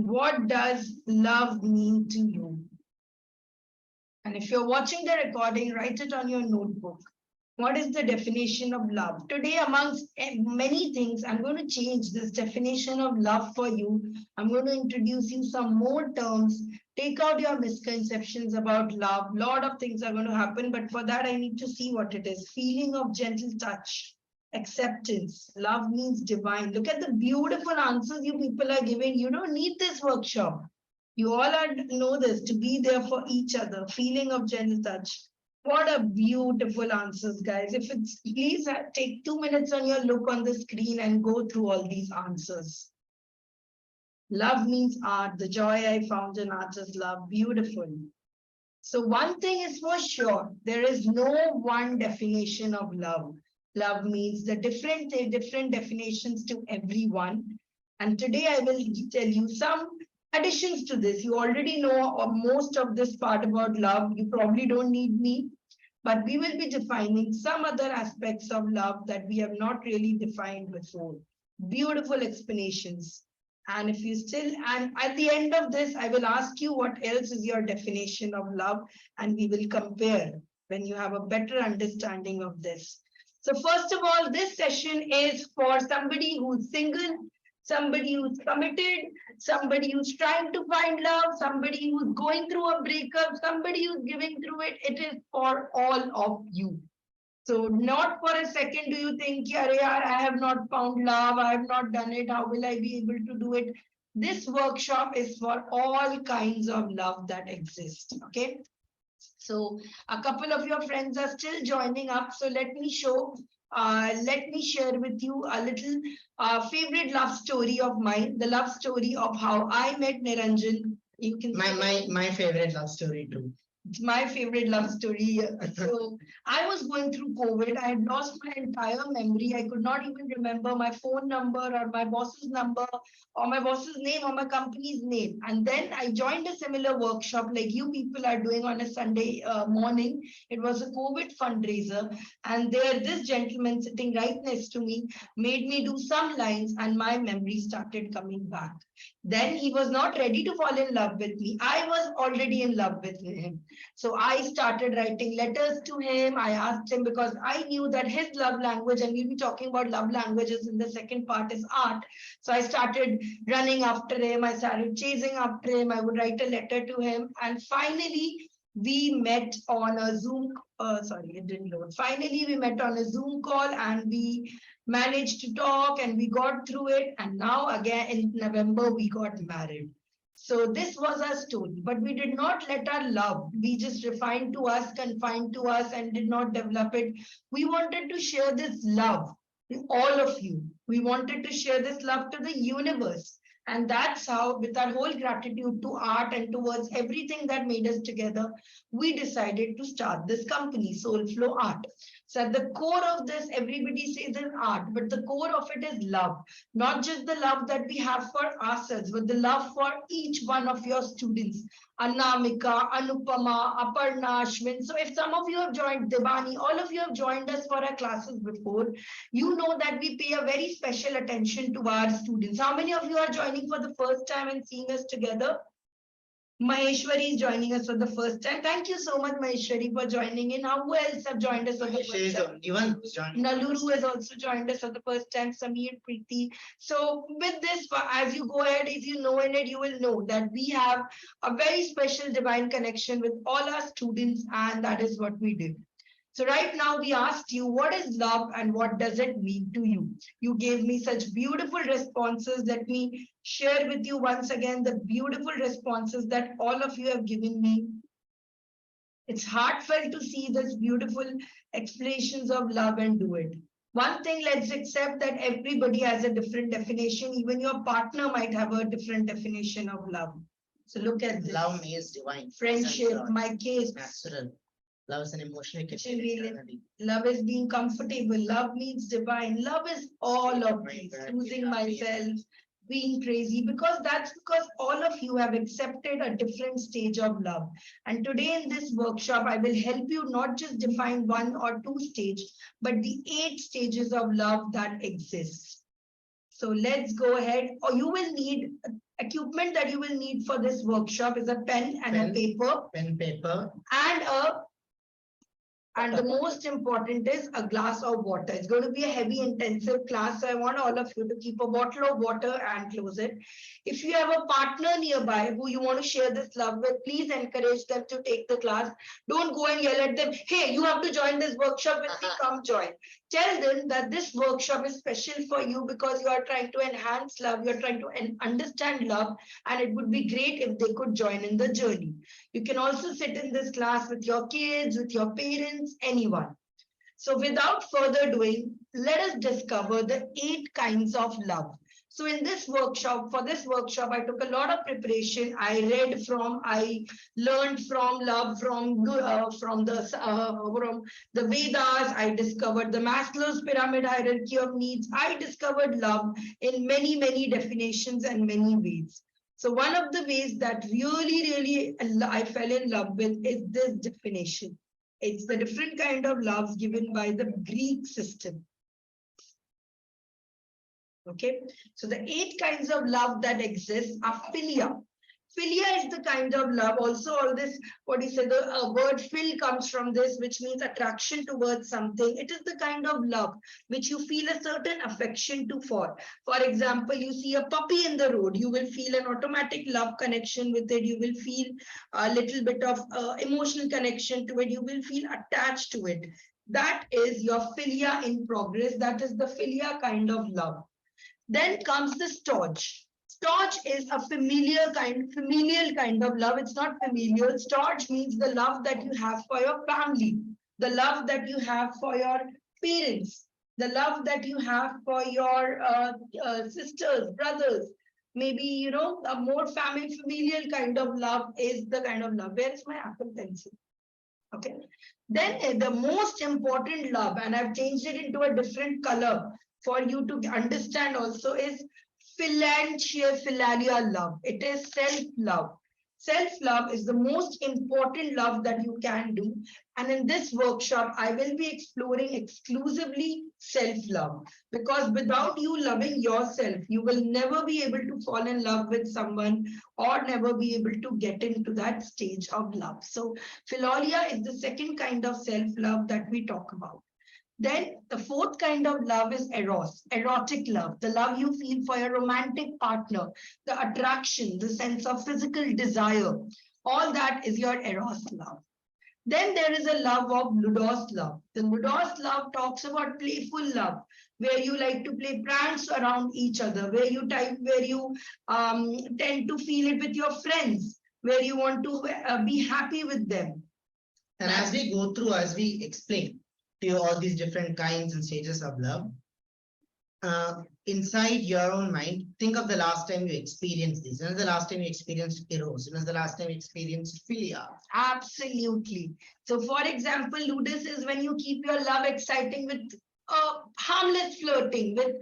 What does love mean to you? And if you're watching the recording, write it on your notebook. What is the definition of love? Today, amongst many things, I'm going to change this definition of love for you. I'm going to introduce you some more terms. Take out your misconceptions about love. A lot of things are going to happen, but for that, I need to see what it is. Feeling of gentle touch, acceptance. Love means divine. Look at the beautiful answers you people are giving. You don't need this workshop. You all are know this, to be there for each other, feeling of gentle touch. What a beautiful answers, guys. If it's please take 2 minutes on your look on the screen and go through all these answers. Love means art. The joy I found in art is love. Beautiful. So one thing is for sure, there is no one definition of love. Love means the different definitions to everyone. And today I will tell you some additions to this. You already know most of this part about love. You probably don't need me, but we will be defining some other aspects of love that we have not really defined before. Beautiful explanations. And if you still, and at the end of this, I will ask you what else is your definition of love, and we will compare when you have a better understanding of this. So first of all, this session is for somebody who's single, somebody who's committed, somebody who's trying to find love, somebody who's going through a breakup, somebody who's giving through it. It is for all of you. So not for a second do you think, I have not found love, I have not done it, how will I be able to do it? This workshop is for all kinds of love that exist, okay? So a couple of your friends are still joining up. So let me share with you a little favorite love story of mine, the love story of how I met Niranjan. You can my favorite love story too. It's my favorite love story. So I was going through COVID. I had lost my entire memory. I could not even remember my phone number or my boss's number or my boss's name or my company's name. And then I joined a similar workshop like you people are doing on a Sunday morning. It was a COVID fundraiser. And there, this gentleman sitting right next to me made me do some lines and my memory started coming back. Then he was not ready to fall in love with me. I was already in love with him. So I started writing letters to him. I asked him because I knew that his love language, and we'll be talking about love languages in the second part, is art. So I started running after him. I started chasing after him. I would write a letter to him. And finally, we met on a Zoom. Sorry, it didn't load. Finally, we met on a Zoom call and we managed to talk and we got through it. And now again in November, we got married. So this was our story, but we did not let our love be just refined to us, confined to us, and did not develop it. We wanted to share this love to all of you. We wanted to share this love to the universe. And that's how, with our whole gratitude to art and towards everything that made us together, we decided to start this company, Soulflow Art. So at the core of this, everybody says is art, but the core of it is love. Not just the love that we have for ourselves, but the love for each one of your students. Anamika, Anupama, Aparna, Ashwin. So if some of you have joined, Devani, all of you have joined us for our classes before, you know that we pay a very special attention to our students. How many of you are joining for the first time and seeing us together? Maheshwari is joining us for the first time. Thank you so much, Maheshwari, for joining in. Who else have joined us for the first time? Naluru has also joined us for the first time. Sameer, Preeti. So with this, as you go ahead, if you know in it, you will know that we have a very special divine connection with all our students, and that is what we did. So right now we asked you, what is love and what does it mean to you? You gave me such beautiful responses. Let me share with you once again the beautiful responses that all of you have given me. It's heartfelt to see this beautiful explanations of love and do it. One thing, let's accept that everybody has a different definition. Even your partner might have a different definition of love. So look at this. Love means divine. Friendship, my case. Natural. Love is an emotional connection. Love is being comfortable. Love means divine. Love is all of these. Losing myself, being crazy, because all of you have accepted a different stage of love. And today in this workshop, I will help you not just define 1 or 2 stages, but the 8 stages of love that exists. So let's go ahead. Or you will need equipment that you will need for this workshop is a pen and a Pen. paper Pen, paper. and the most important is a glass of water. It's going to be a heavy intensive class. So I want all of you to keep a bottle of water and close it. If you have a partner nearby who you want to share this love with, please encourage them to take the class. Don't go and yell at them, hey, you have to join this workshop with me, come join. Tell them that this workshop is special for you because you are trying to enhance love, you're trying to understand love, and it would be great if they could join in the journey. You can also sit in this class with your kids, with your parents, anyone. So without further doing, let us discover the 8 kinds of love. So in this workshop, for this workshop, I took a lot of preparation. I read from, I learned from love from the Vedas. I discovered the Maslow's pyramid hierarchy of needs. I discovered love in many, many definitions and many ways. So one of the ways that really I fell in love with is this definition. It's the different kind of loves given by the Greek system. Okay, so the 8 kinds of love that exist are philia. Philia is the kind of love. Also, all this, what you say, the word phil comes from this, which means attraction towards something. It is the kind of love which you feel a certain affection to for. For example, you see a puppy in the road, you will feel an automatic love connection with it. You will feel a little bit of emotional connection to it. You will feel attached to it. That is your philia in progress. That is the philia kind of love. Then comes the storge. Storge is a familial kind of love. It's not familial. Storge means the love that you have for your family, the love that you have for your parents, the love that you have for your sisters, brothers. Maybe, you know, a more familial kind of love is the kind of love. Where is my Apple Pencil? Okay. Then the most important love, and I've changed it into a different color for you to understand also, is philalia love. It is self-love. Self-love is the most important love that you can do. And in this workshop, I will be exploring exclusively self-love, because without you loving yourself, you will never be able to fall in love with someone or never be able to get into that stage of love. So philalia is the second kind of self-love that we talk about. Then the 4th kind of love is eros, erotic love, the love you feel for your romantic partner, the attraction, the sense of physical desire. All that is your eros love. Then there is a love of Ludus love. The Ludus love talks about playful love, where you like to play pranks around each other, where you tend to feel it with your friends, where you want to be happy with them. And as we go through, as we explain to you all these different kinds and stages of love, inside your own mind, think of the last time you experienced this. When was the last time you experienced eros? When was the last time you experienced philia? Absolutely. So for example, ludus is when you keep your love exciting with harmless flirting, with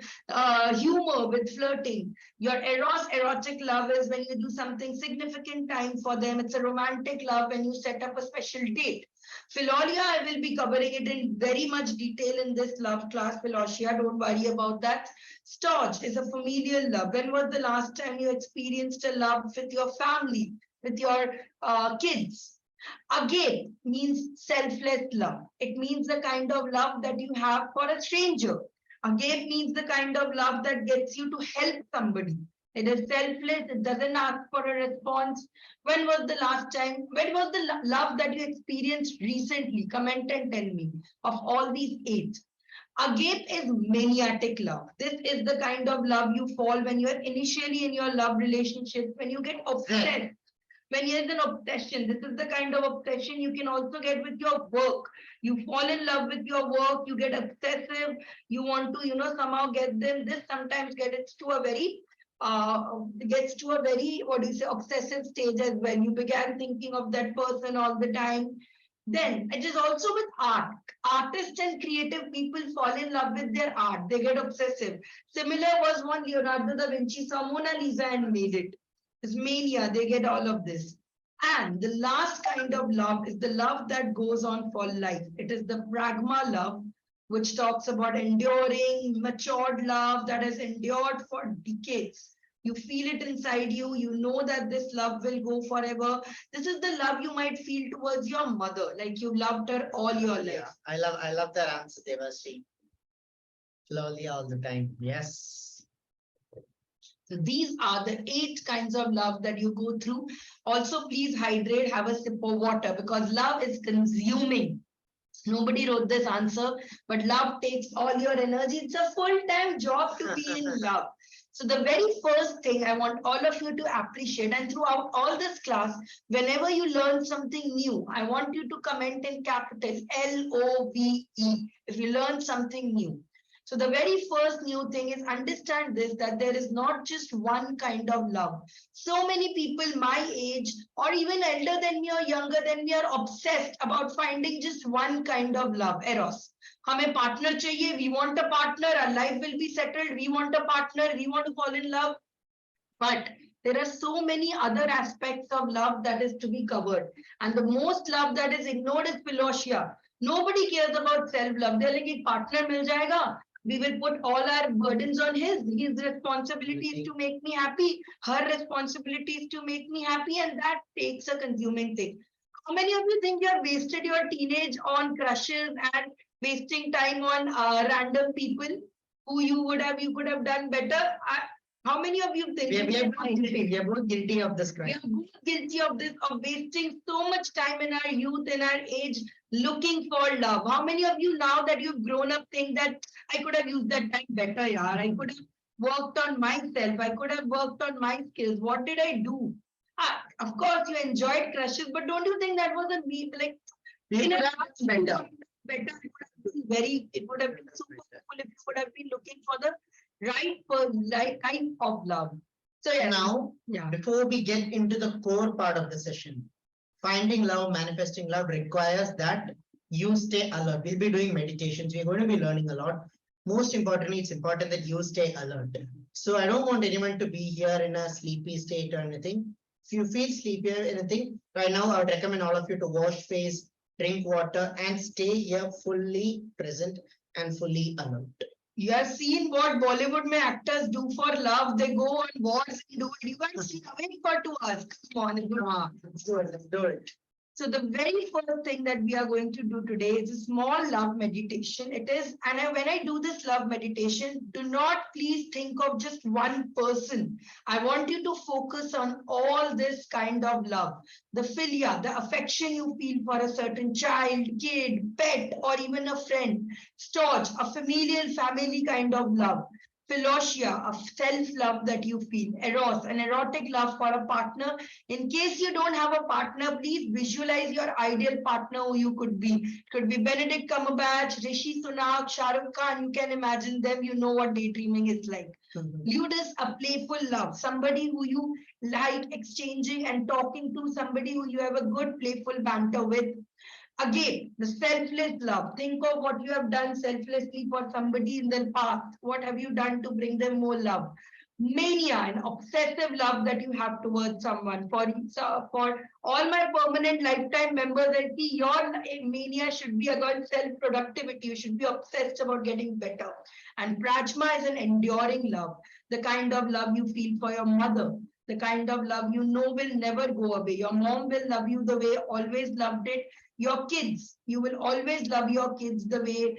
humor, with flirting. Your eros, erotic love, is when you do something significant time for them. It's a romantic love when you set up a special date. Philalia, I will be covering it in very much detail in this love class, Philosia, don't worry about that. Storge is a familial love. When was the last time you experienced a love with your family, with your kids? Agape means selfless love. It means the kind of love that you have for a stranger. Agape means the kind of love that gets you to help somebody. It is selfless. It doesn't ask for a response. When was the last time? When was the love that you experienced recently? Comment and tell me of all these 8. Agape is maniatic love. This is the kind of love you fall when you are initially in your love relationship, when you get obsessed. When there is an obsession, this is the kind of obsession you can also get with your work. You fall in love with your work, you get obsessive, you want to, somehow get them. This sometimes gets to a very, obsessive stage as well. You began thinking of that person all the time. Then it is also with art. Artists and creative people fall in love with their art. They get obsessive. Similar was one Leonardo da Vinci saw Mona Lisa and made it. It's mania, they get all of this. And the last kind of love is the love that goes on for life. It is the pragma love, which talks about enduring, matured love that has endured for decades. You feel it inside you. You know that this love will go forever. This is the love you might feel towards your mother, like you loved her all your life. Yeah, I love that answer, Devashree. Slowly all the time. Yes. So these are the 8 kinds of love that you go through. Also, please hydrate, have a sip of water because love is consuming. Nobody wrote this answer, but love takes all your energy. It's a full-time job to be in love. So the very first thing I want all of you to appreciate, and throughout all this class, whenever you learn something new, I want you to comment in capital LOVE if you learn something new. So the very first new thing is understand this, that there is not just one kind of love. So many people my age or even elder than me or younger than me are obsessed about finding just one kind of love, eros. हमें partner चाहिए, we want a partner, our life will be settled, we want a partner, we want to fall in love. But there are so many other aspects of love that is to be covered. And the most love that is ignored is philosia. Nobody cares about self-love. They're like, एक partner मिल जाएगा. We will put all our burdens on his. His responsibility is to make me happy. Her responsibility is to make me happy. And that takes a consuming thing. How many of you think you have wasted your teenage on crushes and wasting time on random people who you could have done better? How many of you think We are both guilty of this crime. we are both guilty of this, of wasting so much time in our youth, in our age, looking for love? How many of you now that you've grown up think that I could have used that time better, yaar? I could have worked on myself. I could have worked on my skills. What did I do? Of course, you enjoyed crushes, but don't you think that was a like We in a could have done better. better? It would have been super cool if you would have been looking for the right kind of love. So yeah, Now, yeah. before we get into the core part of the session, finding love, manifesting love requires that you stay alert. We'll be doing meditations. We're going to be learning a lot. Most importantly, it's important that you stay alert. So I don't want anyone to be here in a sleepy state or anything. If you feel sleepy or anything, right now I would recommend all of you to wash face, drink water, and stay here fully present and fully alert. You have seen what Bollywood mein actors do for love. They go on wars and do it. You guys stay awake for 2 hours. Come on, let's do it. Let's do it. So the very first thing that we are going to do today is a small love meditation. It is, and when I do this love meditation, do not please think of just one person. I want you to focus on all this kind of love. The philia, the affection you feel for a certain child, kid, pet, or even a friend. Storge, a familial family kind of love. Philosia, a self-love that you feel. Eros, an erotic love for a partner. In case you don't have a partner, please visualize your ideal partner who you could be. It could be Benedict Cumberbatch, Rishi Sunak, Shah Rukh Khan. You can imagine them. You know what daydreaming is like. Ludus, a playful love. Somebody who you like exchanging and talking to. Somebody who you have a good playful banter with. Again, the selfless love. Think of what you have done selflessly for somebody in the past. What have you done to bring them more love? Mania, an obsessive love that you have towards someone. For all my permanent lifetime members, I see your mania should be about self-productivity. You should be obsessed about getting better. And Prajma is an enduring love, the kind of love you feel for your mother, the kind of love you know will never go away. Your mom will love you the way always loved it. Your kids, you will always love your kids the way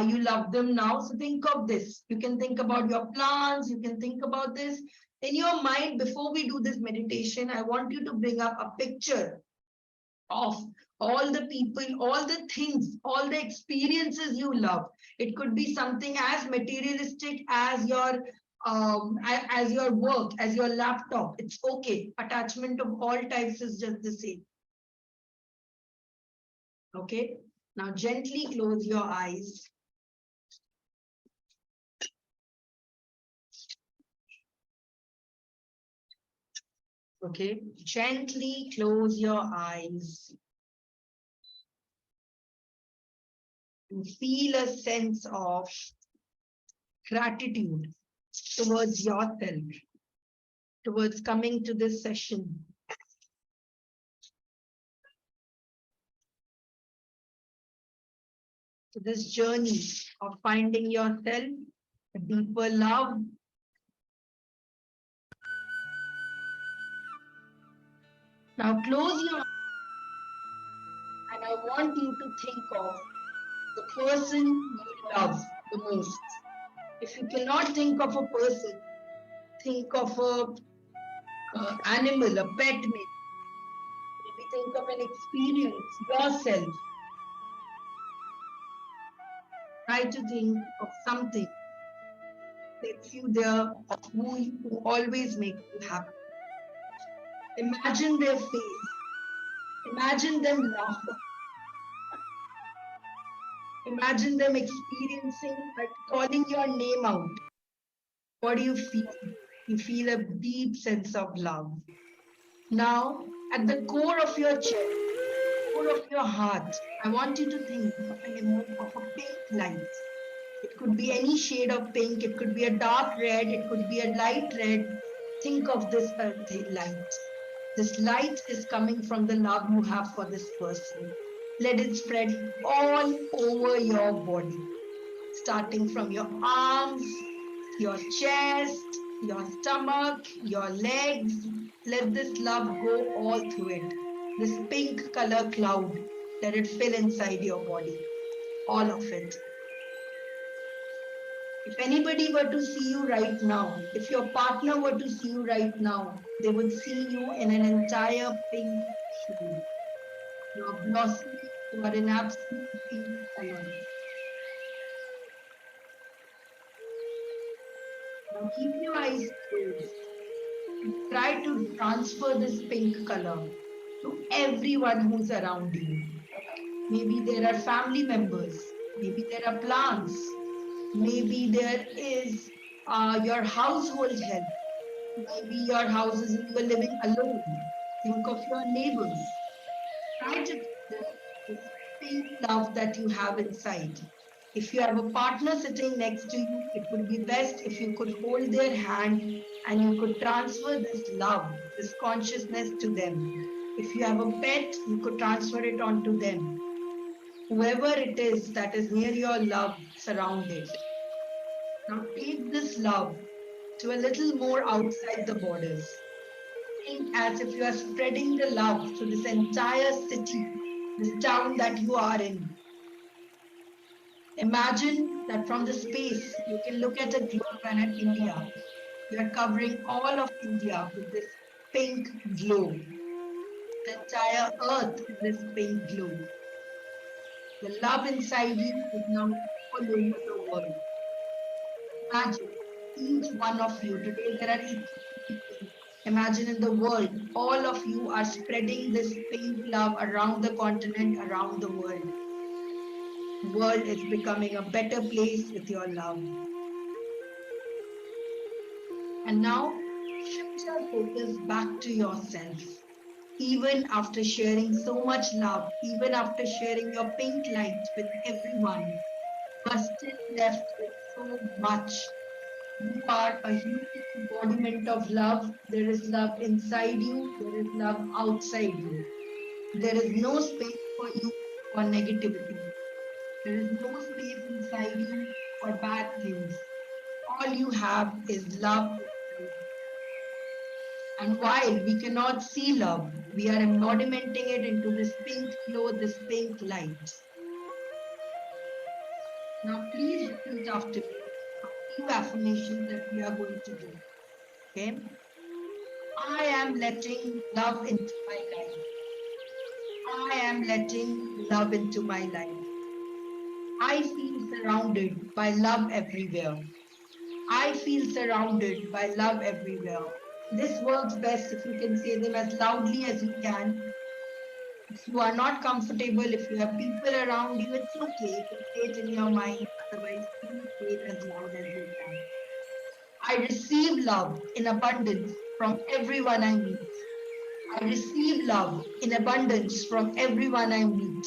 you love them now. So think of this. You can think about your plans. You can think about this. In your mind, before we do this meditation, I want you to bring up a picture of all the people, all the things, all the experiences you love. It could be something as materialistic as your work, as your laptop. It's okay. Attachment of all types is just the same. Okay, now gently close your eyes. Okay, gently close your eyes. And feel a sense of gratitude towards yourself, towards coming to this session. To this journey of finding yourself, a deeper love, Now close your eyes and I want you to think of the person you love the most. If you cannot think of a person, think of a animal, a pet maybe. Maybe think of an experience, yourself. Try to think of something that's you there, of who always makes you happy. Imagine their face. Imagine them laughing. Imagine them experiencing, like calling your name out. What do you feel? You feel a deep sense of love. Now, at the core of your chest, core of your heart, I want you to think of of a pink light. It could be any shade of pink. It could be a dark red. It could be a light red. Think of this light. This light is coming from the love you have for this person. Let it spread all over your body, starting from your arms, your chest, your stomach, your legs. Let this love go all through it. This pink color cloud, let it fill inside your body, all of it. If anybody were to see you right now, if your partner were to see you right now, they would see you in an entire pink shade. You are blossoming, you are in absolute pink color. Now keep your eyes closed and try to transfer this pink color to everyone who's around you. Maybe there are family members, maybe there are plants, maybe there is your household help. Maybe your house is you are living alone. Think of your neighbors. Try to get this pink love that you have inside. If you have a partner sitting next to you, it would be best if you could hold their hand and you could transfer this love, this consciousness to them. If you have a pet, you could transfer it onto them. Whoever it is that is near your love, surround it. Now take this love to a little more outside the borders. Think as if you are spreading the love to this entire city, this town that you are in. Imagine that from the space, you can look at a globe and at India. You are covering all of India with this pink glow. The entire earth is this pink glow. The love inside you is now all over the world. Imagine each one of you. Today there are 80 people. Imagine in the world, all of you are spreading this pink love around the continent, around the world. The world is becoming a better place with your love. And now shift your focus back to yourself. Even after sharing so much love, even after sharing your pink light with everyone, you are still left with so much. You are a huge embodiment of love. There is love inside you, there is love outside you. There is no space for you for negativity. There is no space inside you for bad things. All you have is love inside. And while we cannot see love, we are embodimenting it into this pink glow, this pink light. Now, please repeat after me a few affirmations that we are going to do. Okay? I am letting love into my life. I am letting love into my life. I feel surrounded by love everywhere. I feel surrounded by love everywhere. This works best if you can say them as loudly as you can. If you are not comfortable, if you have people around you, it's okay. You can say it in your mind. Otherwise, please say it as loud as you can. I receive love in abundance from everyone I meet. I receive love in abundance from everyone I meet.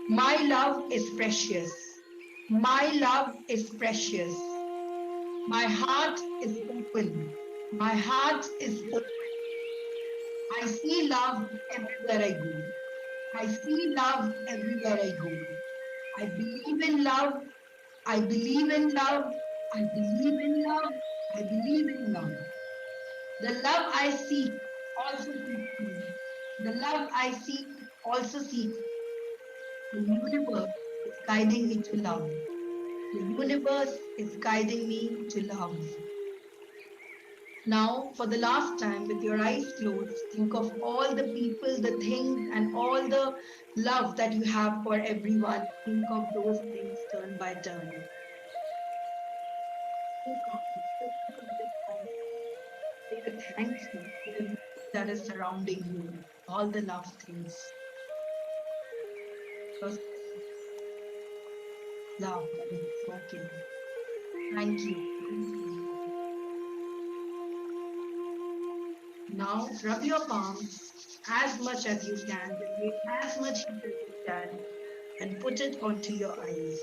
My love is precious. My love is precious. My heart is open. My heart is open. I see love everywhere I go. I see love everywhere I go. I believe in love. I believe in love. I believe in love. I believe in love. The love I seek also seeks me. The love I seek also seeks. The universe is guiding me to love. The universe is guiding me to love. Now, for the last time, with your eyes closed, think of all the people, the things, and all the love that you have for everyone. Think of those things turn by turn. Think of it. Just think of this and say a thank you to everything that is surrounding you, all the love things. Because love that is spoken. Thank you. Thank you. Now, rub your palms as much as you can, generate as much heat as you can, and put it onto your eyes.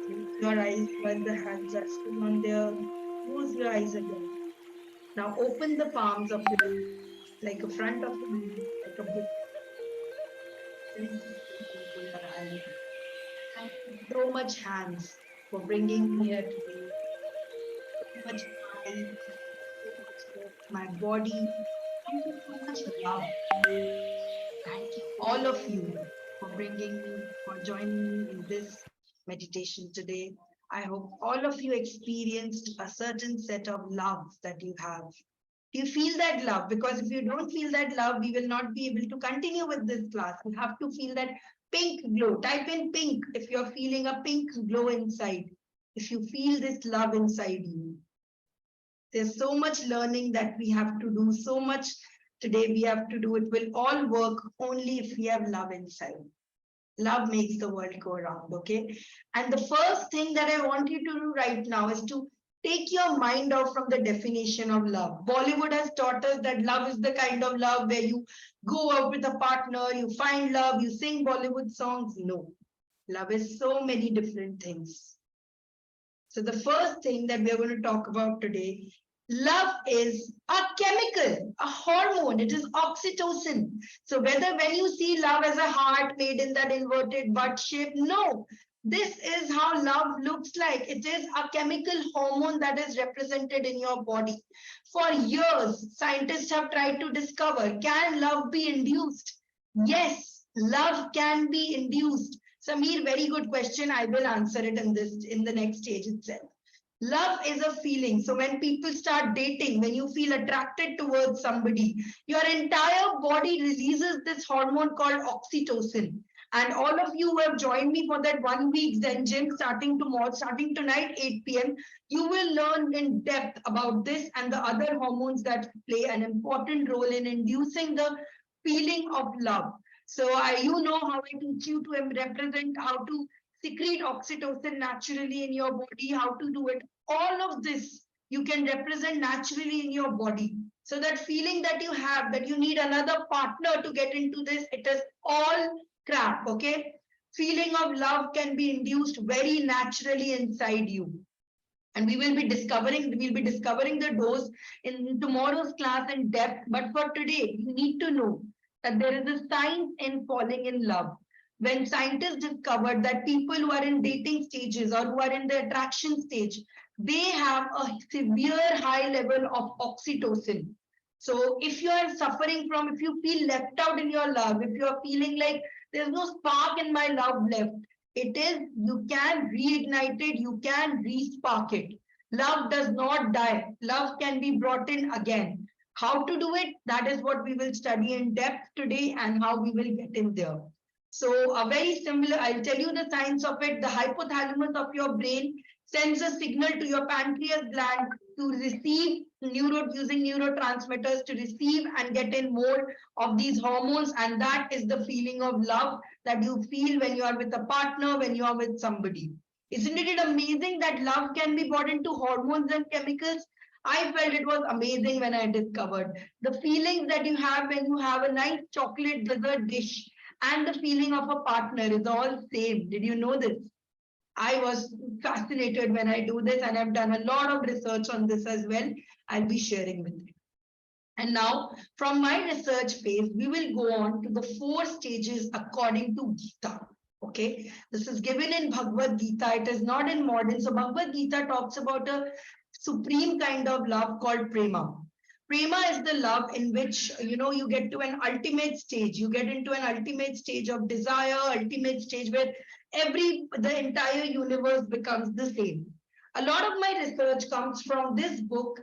Close your eyes while the hands are still on there. Close your eyes again. Now open the palms of your like a front of your hand, like a book. Thank you for your eyes. Thank you so much, hands, for bringing me here today. So much time, so much love to my body. Thank you so much, love. Thank you, all of you, for bringing me, for joining me in this meditation today. I hope all of you experienced a certain set of love that you have. Do you feel that love? Because if you don't feel that love, we will not be able to continue with this class. You have to feel that pink glow. Type in pink if you're feeling a pink glow inside. If you feel this love inside you. There's so much learning that we have to do, so much today we have to do. It will all work only if we have love inside. Love makes the world go round, okay? And the first thing that I want you to do right now is to take your mind out from the definition of love. Bollywood has taught us that love is the kind of love where you go out with a partner, you find love, you sing Bollywood songs. No, love is so many different things. So the first thing that we are going to talk about today, love is a chemical, a hormone. It is oxytocin. So whether when you see love as a heart made in that inverted butt shape, no. This is how love looks like. It is a chemical hormone that is represented in your body. For years, scientists have tried to discover, can love be induced? Yes, love can be induced. Samir, very good question. I will answer it in the next stage itself. Love is a feeling. So when people start dating, when you feel attracted towards somebody, your entire body releases this hormone called oxytocin. And all of you who have joined me for that 1 week Zen gym starting tomorrow, starting tonight, 8 p.m., you will learn in depth about this and the other hormones that play an important role in inducing the feeling of love. So you know how I teach you to represent how to secrete oxytocin naturally in your body, how to do it. All of this you can represent naturally in your body. So that feeling that you have that you need another partner to get into this, it is all crap, okay? Feeling of love can be induced very naturally inside you. And we'll be discovering the dose in tomorrow's class in depth. But for today, you need to know that there is a science in falling in love. When scientists discovered that people who are in dating stages or who are in the attraction stage, they have a severe high level of oxytocin. So if you are suffering from, if you feel left out in your love, if you are feeling like there's no spark in my love left, it is, you can reignite it, you can re-spark it. Love does not die. Love can be brought in again. How to do it? That is what we will study in depth today and how we will get in there. So a very similar, I'll tell you the science of it. The hypothalamus of your brain sends a signal to your pancreas gland to receive using neurotransmitters to receive and get in more of these hormones. And that is the feeling of love that you feel when you are with a partner, when you are with somebody. Isn't it amazing that love can be brought into hormones and chemicals? I felt it was amazing when I discovered the feelings that you have when you have a nice chocolate dessert dish and the feeling of a partner is all same. Did you know this? I was fascinated when I do this, and I've done a lot of research on this as well. I'll be sharing with you. And now, from my research phase, we will go on to the 4 stages according to Gita. Okay, this is given in Bhagavad Gita. It is not in modern. So Bhagavad Gita talks about a supreme kind of love called prema. Prema is the love in which, you get to an ultimate stage. You get into an ultimate stage of desire, ultimate stage where the entire universe becomes the same. A lot of my research comes from this book,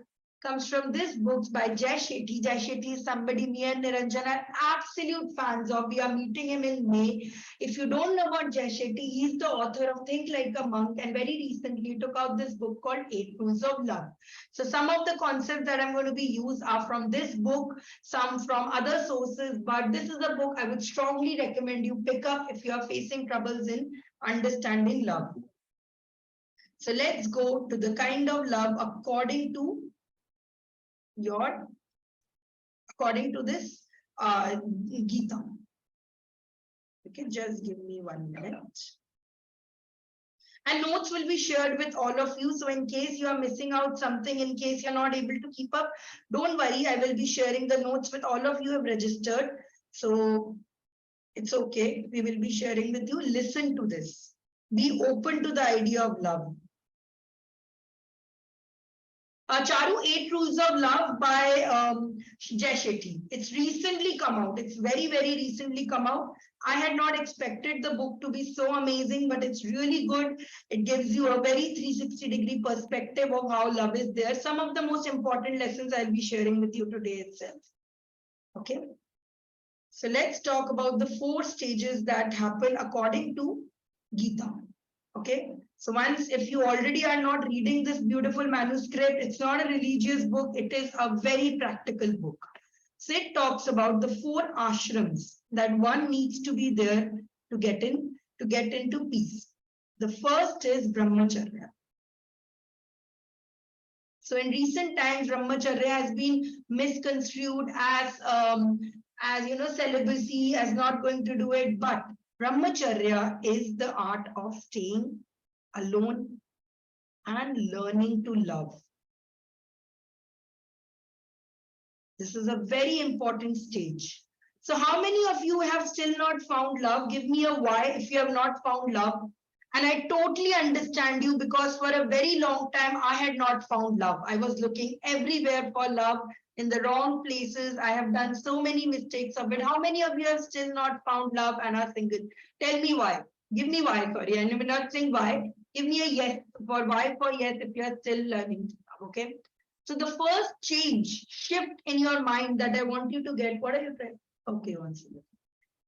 by Jay Shetty. Jay Shetty is somebody me and Niranjan are absolute fans of. We are meeting him in May. If you don't know about Jay Shetty, he's the author of Think Like a Monk, and very recently took out this book called 8 Rules of Love. So some of the concepts that I'm going to be used are from this book, some from other sources, but this is a book I would strongly recommend you pick up if you are facing troubles in understanding love. So let's go to the kind of love according to this Gita. Okay, just give me 1 minute. And notes will be shared with all of you. So in case you are missing out something, in case you're not able to keep up, don't worry. I will be sharing the notes with all of you who have registered. So it's okay. We will be sharing with you. Listen to this. Be open to the idea of love. Charu, 8 Rules of Love by Jay Shetty. It's recently come out. It's very, very recently come out. I had not expected the book to be so amazing, but it's really good. It gives you a very 360-degree perspective of how love is there. Some of the most important lessons I'll be sharing with you today itself. Okay. So let's talk about the 4 stages that happen according to Gita. Okay. So once, if you already are not reading this beautiful manuscript, it's not a religious book. It is a very practical book. So it talks about the 4 ashrams that one needs to be there to get into peace. The first is Brahmacharya. So in recent times, Brahmacharya has been misconstrued as celibacy, as not going to do it. But Brahmacharya is the art of staying alone and learning to love. This is a very important stage. So how many of you have still not found love? Give me a why if you have not found love. And I totally understand you, because for a very long time, I had not found love. I was looking everywhere for love in the wrong places. I have done so many mistakes of it. How many of you have still not found love and are single? Tell me why. Give me why, sorry. I'm not saying why. Give me a yes for why, for yes if you are still learning to love, okay? So the first shift in your mind that I want you to get, what are you saying? Okay, once again,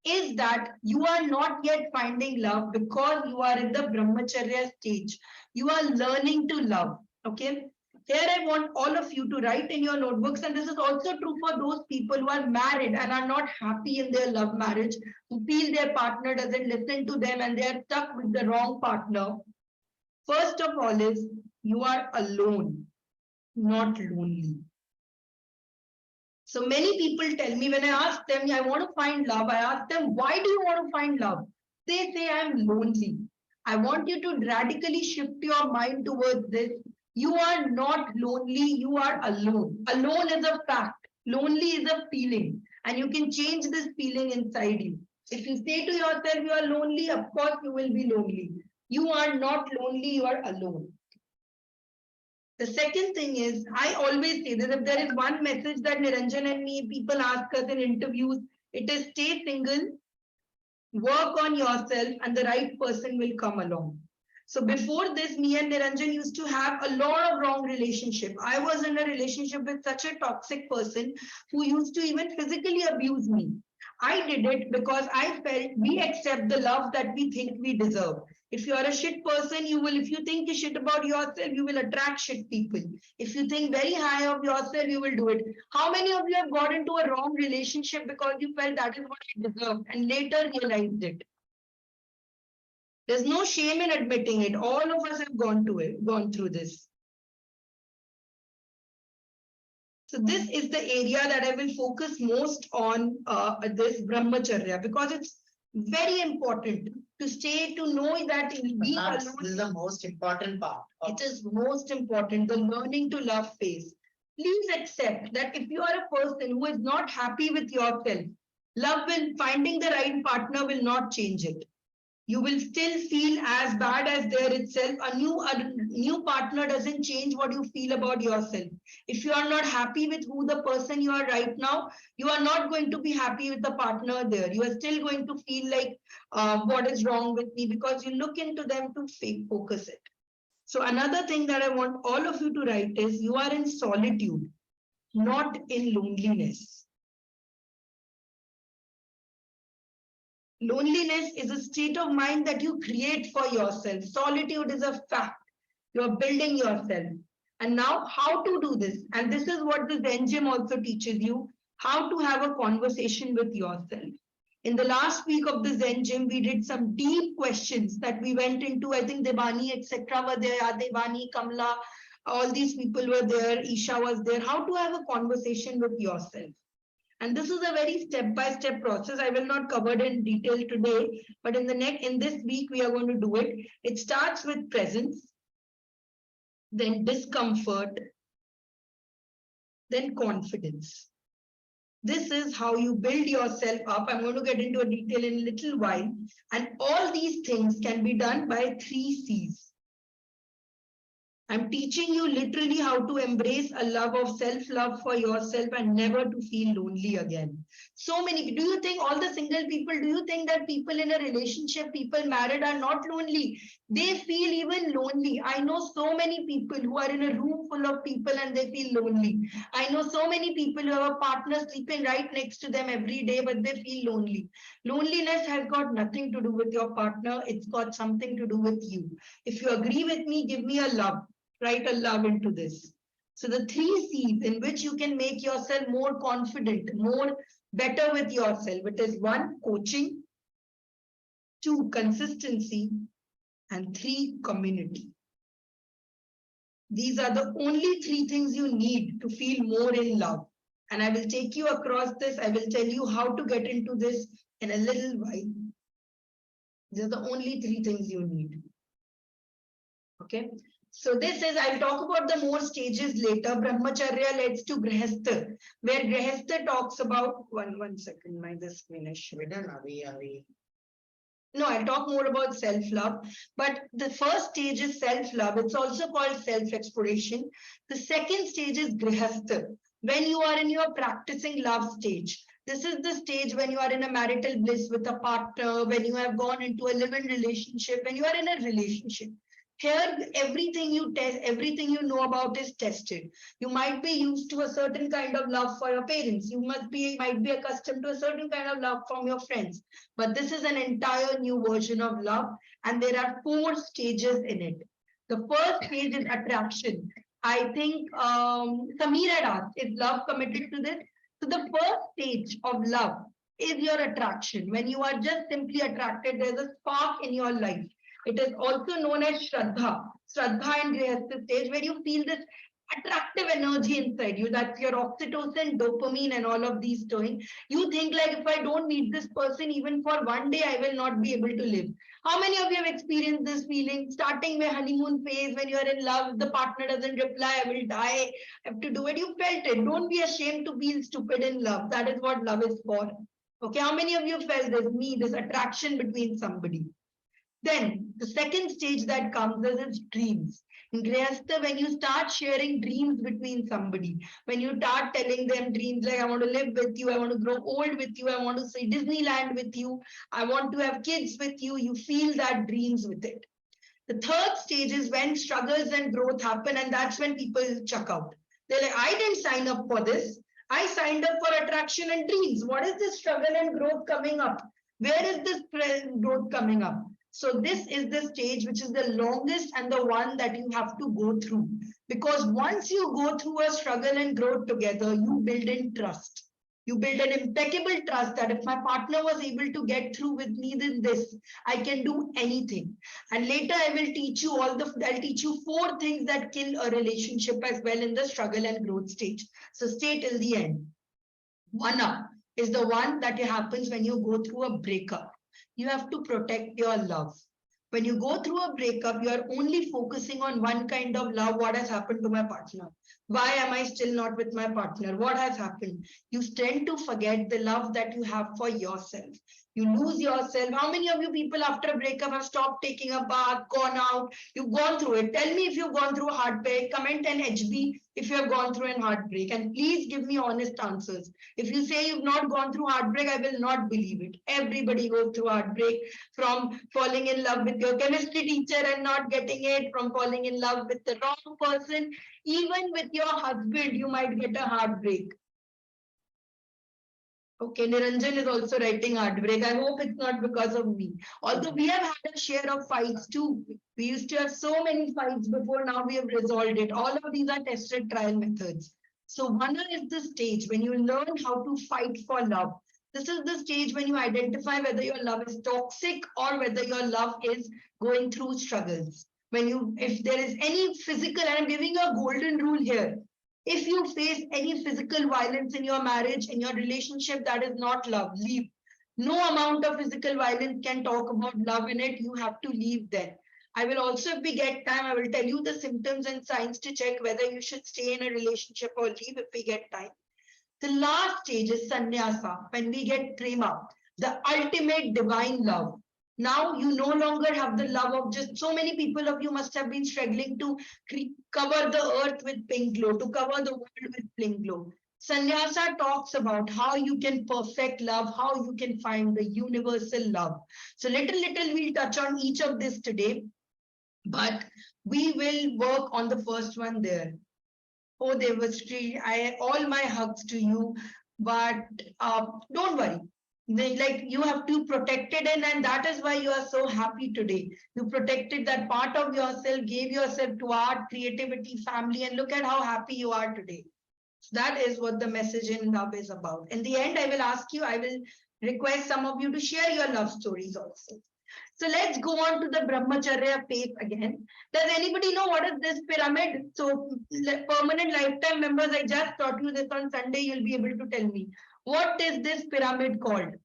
is that you are not yet finding love because you are in the Brahmacharya stage. You are learning to love, okay? Here I want all of you to write in your notebooks, and this is also true for those people who are married and are not happy in their love marriage, who feel their partner doesn't listen to them and they are stuck with the wrong partner. First of all is, you are alone, not lonely. So many people tell me, when I ask them, I want to find love, I ask them, why do you want to find love? They say, I'm lonely. I want you to radically shift your mind towards this. You are not lonely, you are alone. Alone is a fact. Lonely is a feeling. And you can change this feeling inside you. If you say to yourself, you are lonely, of course you will be lonely. You are not lonely, you are alone. The second thing is, I always say that if there is one message that Niranjan and me, people ask us in interviews, it is stay single, work on yourself, and the right person will come along. So before this, me and Niranjan used to have a lot of wrong relationship. I was in a relationship with such a toxic person who used to even physically abuse me. I did it because I felt we accept the love that we think we deserve. If you are a shit person, if you think shit about yourself, you will attract shit people. If you think very high of yourself, you will do it. How many of you have got into a wrong relationship because you felt that is what you deserve and later realized it? There's no shame in admitting it. All of us have gone through this. So this is the area that I will focus most on, this Brahmacharya, because it's very important to know that being alone. This is the most important part. It is most important, the learning to love phase. Please accept that if you are a person who is not happy with yourself, finding the right partner will not change it. You will still feel as bad as there itself. A new partner doesn't change what you feel about yourself. If you are not happy with who the person you are right now, you are not going to be happy with the partner there. You are still going to feel like, what is wrong with me, because you look into them to focus it. So another thing that I want all of you to write is, you are in solitude, not in loneliness. Loneliness is a state of mind that you create for yourself. Solitude is a fact. You're building yourself. And now how to do this? And this is what the Zen Gym also teaches you, how to have a conversation with yourself. In the last week of the Zen Gym, we did some deep questions that we went into. I think Devani, etc. were there, Devani, Kamla, all these people were there, Isha was there. How to have a conversation with yourself. And this is a very step-by-step process. I will not cover it in detail today, but in this week, we are going to do it. It starts with presence, then discomfort, then confidence. This is how you build yourself up. I'm going to get into a detail in a little while. And all these things can be done by 3 C's. I'm teaching you literally how to embrace a love of self-love for yourself and never to feel lonely again. So many, do you think all the single people, do you think that people in a relationship, people married are not lonely? They feel even lonely. I know so many people who are in a room full of people and they feel lonely. I know so many people who have a partner sleeping right next to them every day, but they feel lonely. Loneliness has got nothing to do with your partner. It's got something to do with you. If you agree with me, give me a love. Write a love into this. So the 3 C's in which you can make yourself more confident, more better with yourself. It is 1, coaching, 2, consistency, and 3, community. These are the only 3 things you need to feel more in love. And I will take you across this. I will tell you how to get into this in a little while. These are the only 3 things you need. Okay. So this is, I'll talk about the more stages later. Brahmacharya leads to Grihastha, where Grihastha talks about, one second, my this finish. No, I'll talk more about self-love. But the first stage is self-love. It's also called self-exploration. The second stage is Grihastha, when you are in your practicing love stage. This is the stage when you are in a marital bliss with a partner, when you have gone into a live-in relationship, when you are in a relationship. Here, everything you test, everything you know about is tested. You might be used to a certain kind of love for your parents. You might be accustomed to a certain kind of love from your friends. But this is an entire new version of love. And there are 4 stages in it. The first stage is attraction. I think Samir had asked, is love committed to this? So the first stage of love is your attraction. When you are just simply attracted, there's a spark in your life. It is also known as Shraddha. Shraddha and Grihastha stage, where you feel this attractive energy inside you. That's your oxytocin, dopamine, and all of these doing. You think like, if I don't meet this person even for one day, I will not be able to live. How many of you have experienced this feeling? Starting with honeymoon phase, when you are in love, the partner doesn't reply, I will die, I have to do it. You felt it. Don't be ashamed to feel stupid in love. That is what love is for. Okay, how many of you felt this attraction between somebody? Then the second stage that comes is dreams. In Grihastha, when you start sharing dreams between somebody, when you start telling them dreams like, I want to live with you, I want to grow old with you, I want to see Disneyland with you, I want to have kids with you, you feel that dreams with it. The third stage is when struggles and growth happen, and that's when people check out. They're like, I didn't sign up for this. I signed up for attraction and dreams. What is this struggle and growth coming up? Where is this growth coming up? So this is the stage which is the longest and the one that you have to go through. Because once you go through a struggle and growth together, you build in trust. You build an impeccable trust that if my partner was able to get through with me in this, I can do anything. And later I will teach you I'll teach you 4 things that kill a relationship as well in the struggle and growth stage. So stay till the end. 1 up is the one that happens when you go through a breakup. You have to protect your love. When you go through a breakup, you are only focusing on one kind of love. What has happened to my partner? Why am I still not with my partner? What has happened? You tend to forget the love that you have for yourself. You lose yourself. How many of you people after a breakup have stopped taking a bath, gone out? You've gone through it. Tell me if you've gone through a heartbreak. Comment and HB if you have gone through an heartbreak. And please give me honest answers. If you say you've not gone through heartbreak, I will not believe it. Everybody goes through heartbreak, from falling in love with your chemistry teacher and not getting it, from falling in love with the wrong person. Even with your husband, you might get a heartbreak. Okay, Niranjan is also writing heartbreak. I hope it's not because of me. Although we have had a share of fights too. We used to have so many fights before, now we have resolved it. All of these are tested trial methods. So one is the stage when you learn how to fight for love. This is the stage when you identify whether your love is toxic or whether your love is going through struggles. If there is any physical, and I'm giving you a golden rule here. If you face any physical violence in your marriage, in your relationship, that is not love. Leave. No amount of physical violence can talk about love in it. You have to leave then. I will also, if we get time, I will tell you the symptoms and signs to check whether you should stay in a relationship or leave if we get time. The last stage is sannyasa, when we get prema, the ultimate divine love. Now you no longer have the love of just, so many people of you must have been struggling to cover the earth with pink glow, to cover the world with pink glow. Sannyasa talks about how you can perfect love, how you can find the universal love. So little we'll touch on each of this today, but we will work on the first one there. Oh, Devashree, all my hugs to you, but don't worry. Like you have to protect it, and that is why you are so happy today. You protected that part of yourself, gave yourself to art, creativity, family, and look at how happy you are today. So that is what the message in love is about. In the end, I will request some of you to share your love stories also. So let's go on to the Brahmacharya faith again. Does anybody know what is this pyramid? So permanent lifetime members, I just taught you this on Sunday. You'll be able to tell me. What is this pyramid called?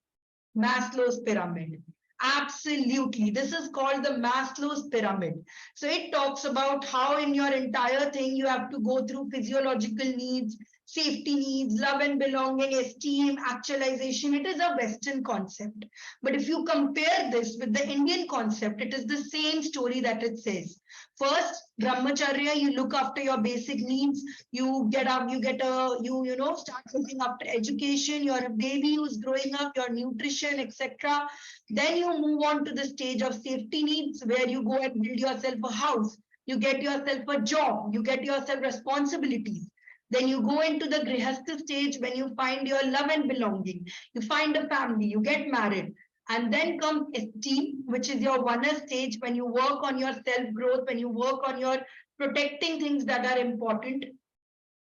Maslow's pyramid. Absolutely. This is called the Maslow's pyramid. So it talks about how in your entire thing, you have to go through physiological needs, safety needs, love and belonging, esteem, actualization. It is a Western concept. But if you compare this with the Indian concept, it is the same story that it says. First, Brahmacharya, you look after your basic needs. You get up, start looking after education, your baby who's growing up, your nutrition, etc. Then you move on to the stage of safety needs, where you go and build yourself a house. You get yourself a job. You get yourself responsibilities. Then you go into the grihastha stage when you find your love and belonging. You find a family, you get married. And then comes esteem, which is your vana stage, when you work on your self-growth, when you work on your protecting things that are important.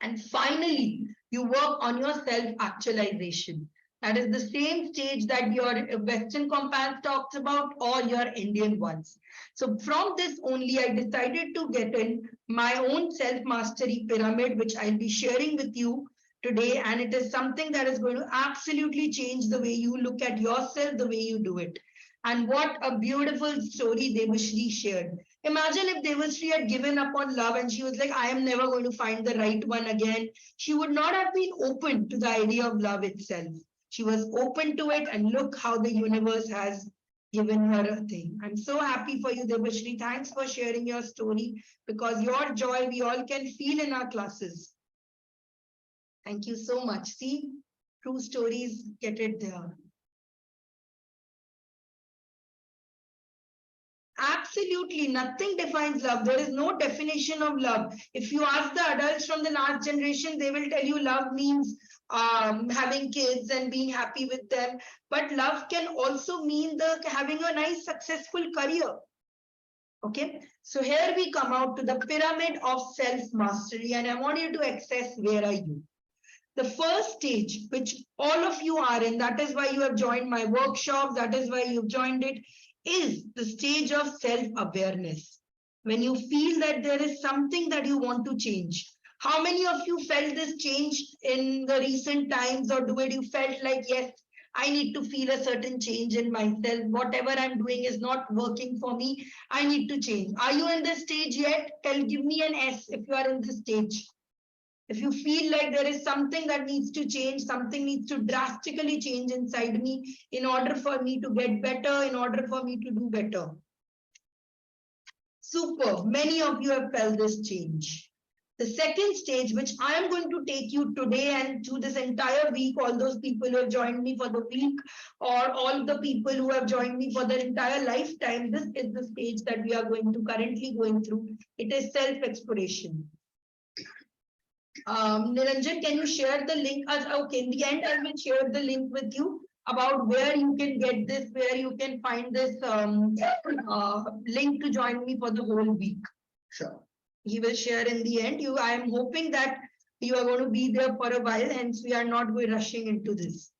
And finally, you work on your self-actualization. That is the same stage that your Western companions talks about, or your Indian ones. So from this only, I decided to get in my own self-mastery pyramid, which I'll be sharing with you today. And it is something that is going to absolutely change the way you look at yourself, the way you do it. And what a beautiful story Devashree shared. Imagine if Devashree had given up on love and she was like, I am never going to find the right one again. She would not have been open to the idea of love itself. She was open to it, and look how the universe has given her a thing. I'm so happy for you, Devashree. Thanks for sharing your story, because your joy we all can feel in our classes. Thank you so much. See, true stories, get it there. Absolutely nothing defines love. There is no definition of love. If you ask the adults from the last generation, they will tell you love means having kids and being happy with them. But love can also mean having a nice successful career. Okay, so here we come out to the pyramid of self-mastery, and I want you to access where are you. The first stage, which all of you are in, that is why you have joined my workshop, that is why you've joined it, is the stage of self-awareness. When you feel that there is something that you want to change. How many of you felt this change in the recent times, or you felt like, yes, I need to feel a certain change in myself. Whatever I'm doing is not working for me. I need to change. Are you in this stage yet? Give me an S if you are in this stage. If you feel like there is something that needs to change, something needs to drastically change inside me in order for me to get better, in order for me to do better. Super. Many of you have felt this change. The second stage, which I am going to take you today and to this entire week, all those people who have joined me for the week or all the people who have joined me for their entire lifetime, this is the stage that we are currently going through. It is self-exploration. Niranjan, can you share the link? Okay, in the end, I will share the link with you about where you can get this, where you can find this link to join me for the whole week. Sure. He will share in the end. I am hoping that you are going to be there for a while, hence we are not going rushing into this.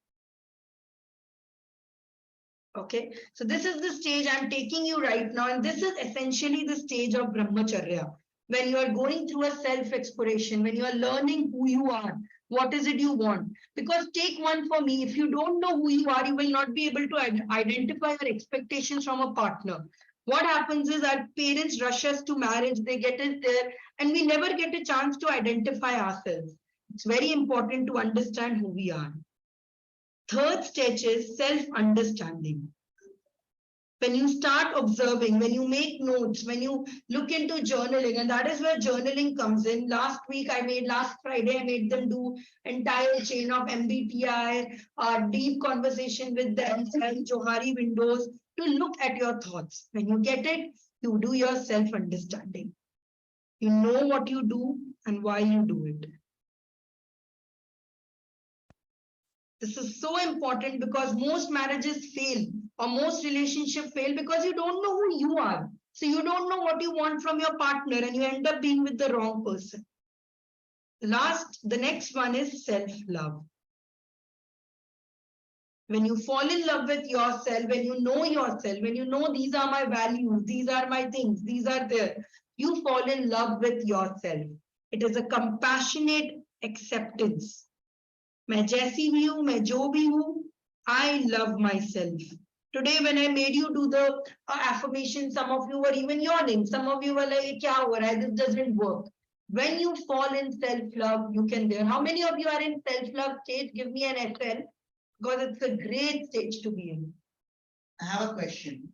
Okay, so this is the stage I'm taking you right now, and this is essentially the stage of Brahmacharya. When you are going through a self-exploration, when you are learning who you are, what is it you want? Because take one for me, if you don't know who you are, you will not be able to identify your expectations from a partner. What happens is our parents rush us to marriage, they get us there, and we never get a chance to identify ourselves. It's very important to understand who we are. Third stage is self-understanding. When you start observing, when you make notes, when you look into journaling, and that is where journaling comes in. Last Friday, I made them do entire chain of MBTI, deep conversation with themselves, Johari windows, to look at your thoughts. When you get it, you do your self-understanding. You know what you do and why you do it. This is so important because most marriages fail or most relationships fail because you don't know who you are. So you don't know what you want from your partner and you end up being with the wrong person. The next one is self-love. When you fall in love with yourself, when you know yourself, when you know these are my values, these are my things, these are there, you fall in love with yourself. It is a compassionate acceptance. मैं जैसी भी हूँ, मैं जो भी हूँ, I love myself. Today, when I made you do the affirmation, some of you were even yawning. Some of you were like, क्या हो रहा है? This doesn't work. When you fall in self-love, you can there. How many of you are in self-love stage? Give me an SL. Because it's a great stage to be in. I have a question.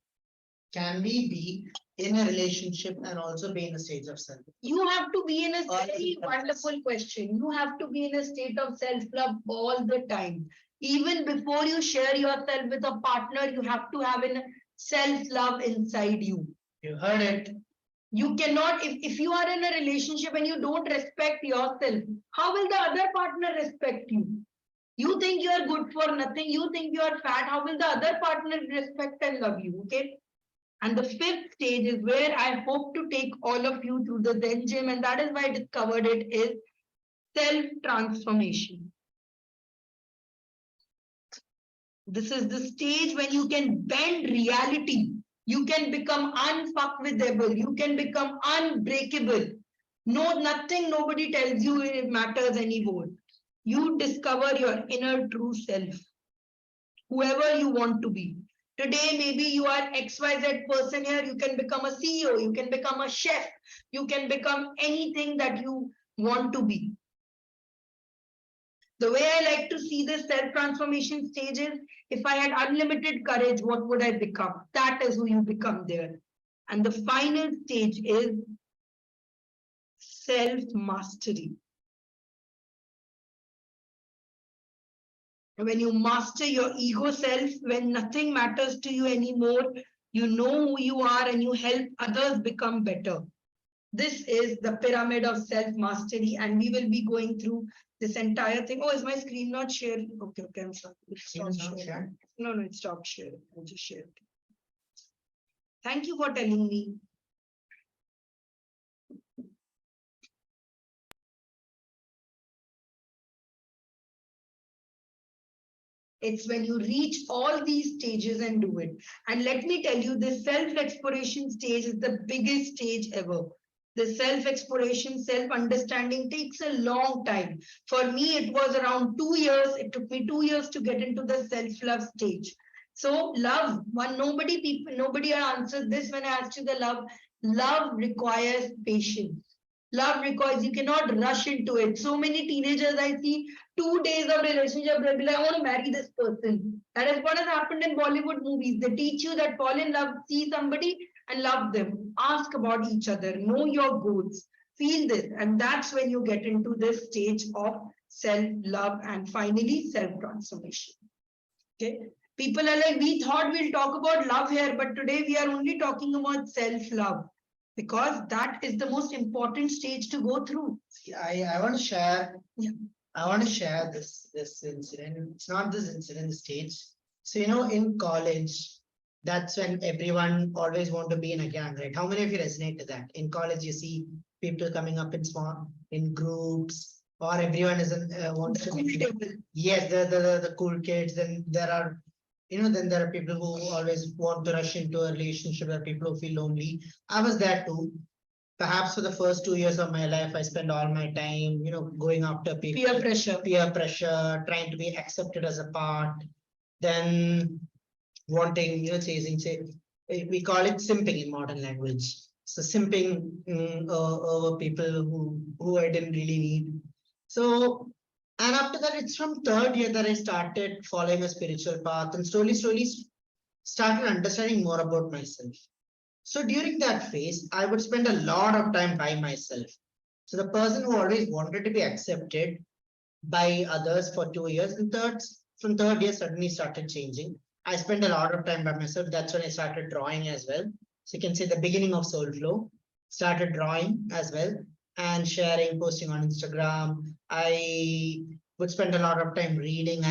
Can we be in a relationship and also be in a state of self? You have to be in a very wonderful question. You have to be in a state of self-love all the time. Even before you share yourself with a partner, you have to have a self-love inside you. You heard it. You cannot, if you are in a relationship and you don't respect yourself, how will the other partner respect you? You think you are good for nothing. You think you are fat. How will the other partner respect and love you? Okay. And the fifth stage is where I hope to take all of you through the Zen gym, and that is why I discovered it, is self-transformation. This is the stage when you can bend reality. You can become unfuckwithable. You can become unbreakable. No, nothing nobody tells you it matters anymore. You discover your inner true self, whoever you want to be. Today, maybe you are XYZ person here, you can become a CEO, you can become a chef, you can become anything that you want to be. The way I like to see this self-transformation stage is, if I had unlimited courage, what would I become? That is who you become there. And the final stage is self-mastery. When you master your ego self, when nothing matters to you anymore, you know who you are and you help others become better. This is the pyramid of self-mastery, and we will be going through this entire thing. Oh, is my screen not shared? Okay, I'm sorry. It stopped sharing. No, it stopped sharing. I just shared. Thank you for telling me. It's when you reach all these stages and do it. And let me tell you, this self-exploration stage is the biggest stage ever. The self-exploration, self-understanding takes a long time. For me, it was around 2 years. It took me 2 years to get into the self-love stage. So love, nobody answered this when I asked you the love. Love requires patience. Love requires, you cannot rush into it. So many teenagers I see, 2 days of relationship, they'll be like, I want to marry this person. That is what has happened in Bollywood movies. They teach you that fall in love, see somebody and love them. Ask about each other, know your goals, feel this. And that's when you get into this stage of self-love and finally self-transformation. Okay. People are like, we thought we'll talk about love here, but today we are only talking about self-love because that is the most important stage to go through. I want to share. Yeah. I want to share this incident. It's not this incident stage. So in college, that's when everyone always want to be in a gang, right? How many of you resonate to that? In college, you see people coming up in groups, or everyone is wants to be. Yes, the cool kids. Then there are then there are people who always want to rush into a relationship. There are people who feel lonely. I was there too. Perhaps for the first 2 years of my life, I spent all my time, going after people. Peer pressure, trying to be accepted as a part, then wanting, chasing, we call it simping in modern language. So simping over people who I didn't really need. So, and after that, it's from third year that I started following a spiritual path and slowly started understanding more about myself. So during that phase, I would spend a lot of time by myself. So the person who always wanted to be accepted by others for 2 years, and from third year suddenly started changing. I spent a lot of time by myself. That's when I started drawing as well. So you can say the beginning of Soul Flow, started drawing as well and sharing, posting on Instagram. I would spend a lot of time reading.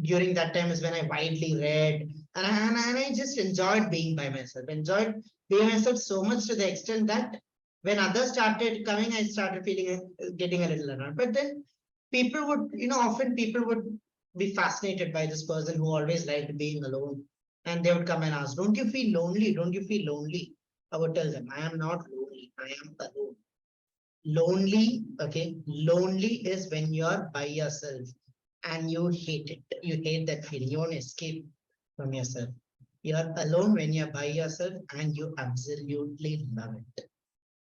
During that time is when I widely read, and I just enjoyed being by myself, enjoyed being myself so much to the extent that when others started coming, I started feeling getting a little annoyed. But then people would, often people would be fascinated by this person who always liked being alone. And they would come and ask, don't you feel lonely? Don't you feel lonely? I would tell them, I am not lonely. I am alone. Lonely, okay. Lonely is when you're by yourself and you hate it. You hate that feeling. You want to escape from yourself. You're alone when you're by yourself and you absolutely love it.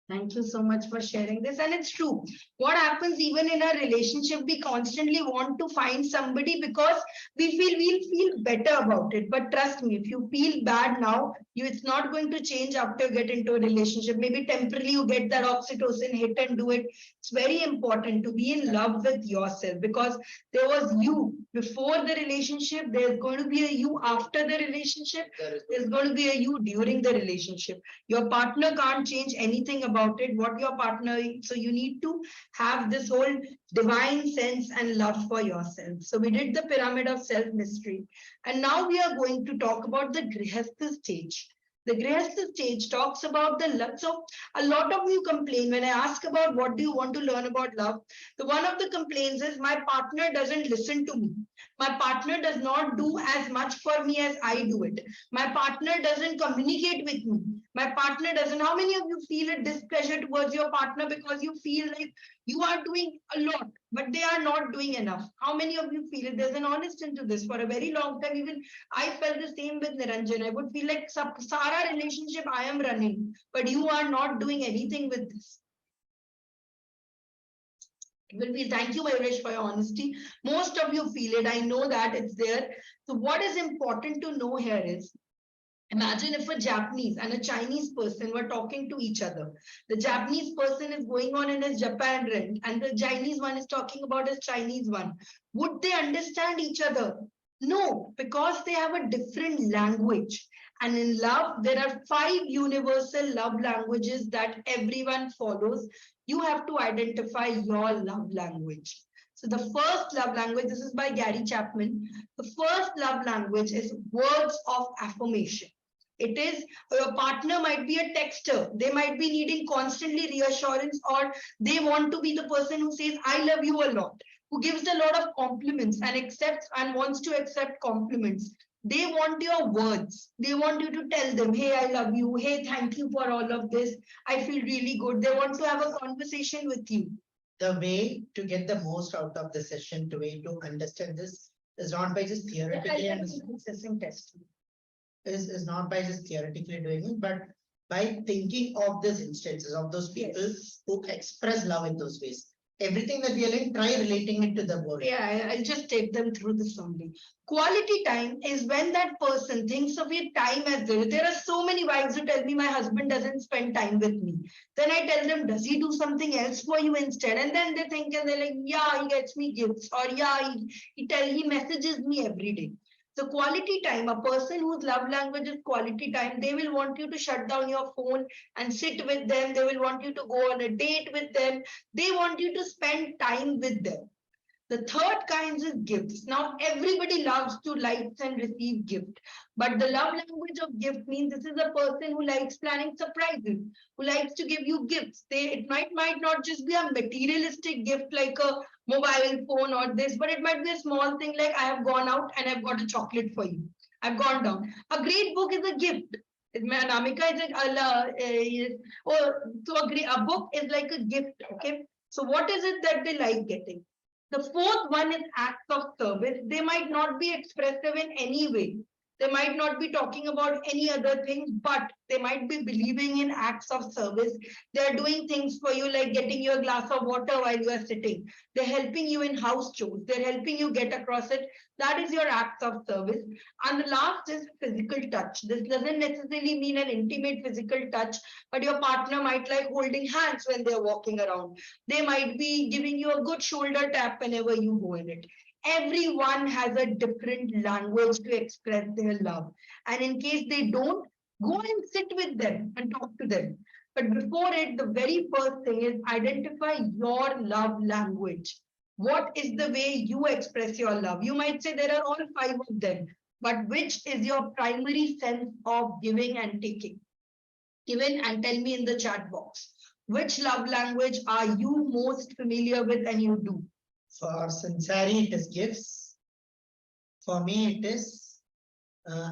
Thank you so much for sharing this. And it's true. What happens even in a relationship, we constantly want to find somebody because we'll feel better about it. But trust me, if you feel bad now, it's not going to change after you get into a relationship. Maybe temporarily you get that oxytocin hit and do it. It's very important to be in love with yourself because there was you before the relationship. There's going to be a you after the relationship. There's going to be a you during the relationship. Your partner can't change anything about it, what your partner, so you need to have this whole divine sense and love for yourself. So we did the pyramid of self mystery, and now we are going to talk about the grihastha stage. The grihastha stage talks about the love. So a lot of you complain when I ask about what do you want to learn about love. The one of the complaints is my partner doesn't listen to me. My partner does not do as much for me as I do it. My partner doesn't communicate with me. My partner doesn't. How many of you feel a displeasure towards your partner because you feel like you are doing a lot, but they are not doing enough? How many of you feel it? There's an honest into this. For a very long time, even I felt the same with Niranjan. I would feel like Sara relationship I am running, but you are not doing anything with this. Will be thank you, Mayuresh, for your honesty. Most of you feel it. I know that it's there. So, what is important to know here is imagine if a Japanese and a Chinese person were talking to each other. The Japanese person is going on in his Japan rent, and the Chinese one is talking about his Chinese one. Would they understand each other? No, because they have a different language. And in love, there are 5 universal love languages that everyone follows. You have to identify your love language. So the first love language, this is by Gary Chapman. The first love language is words of affirmation. It is your partner might be a texter. They might be needing constantly reassurance, or they want to be the person who says, I love you a lot, who gives a lot of compliments and accepts and wants to accept compliments. They want your words. They want you to tell them, hey, I love you. Hey, thank you for all of this. I feel really good. They want to have a conversation with you. The way to get the most out of the session, the way to understand this is not by just theoretically assessing test. Is not by just theoretically doing it, but by thinking of these instances of those people Yes. who express love in those ways. Everything that we are doing, try relating it to the world. Yeah, I'll just take them through this only. Quality time is when that person thinks of your time as there are so many wives who tell me my husband doesn't spend time with me. Then I tell them, does he do something else for you instead? And then they think and they're like, yeah, he gets me gifts, or yeah, he messages me every day. So quality time, a person whose love language is quality time, they will want you to shut down your phone and sit with them. They will want you to go on a date with them. They want you to spend time with them. The third kind is gifts. Now, everybody loves to like and receive gift, but the love language of gift means this is a person who likes planning surprises, who likes to give you gifts. It might not just be a materialistic gift like a mobile phone or this, but it might be a small thing like I have gone out and I've got a chocolate for you. I've gone down. A great book is a gift. Anamika is a book is like a gift. Okay. So what is it that they like getting? The fourth one is acts of service. They might not be expressive in any way. They might not be talking about any other things, but they might be believing in acts of service. They're doing things for you, like getting you a glass of water while you are sitting. They're helping you in house chores. They're helping you get across it. That is your acts of service. And the last is physical touch. This doesn't necessarily mean an intimate physical touch, but your partner might like holding hands when they're walking around. They might be giving you a good shoulder tap whenever you go in it. Everyone has a different language to express their love. And in case they don't, go and sit with them and talk to them. But before it, the very first thing is identify your love language. What is the way you express your love? You might say there are all 5 of them, but which is your primary sense of giving and taking? Given and tell me in the chat box. Which love language are you most familiar with and you do? For Sansari, it is gifts. For me, it is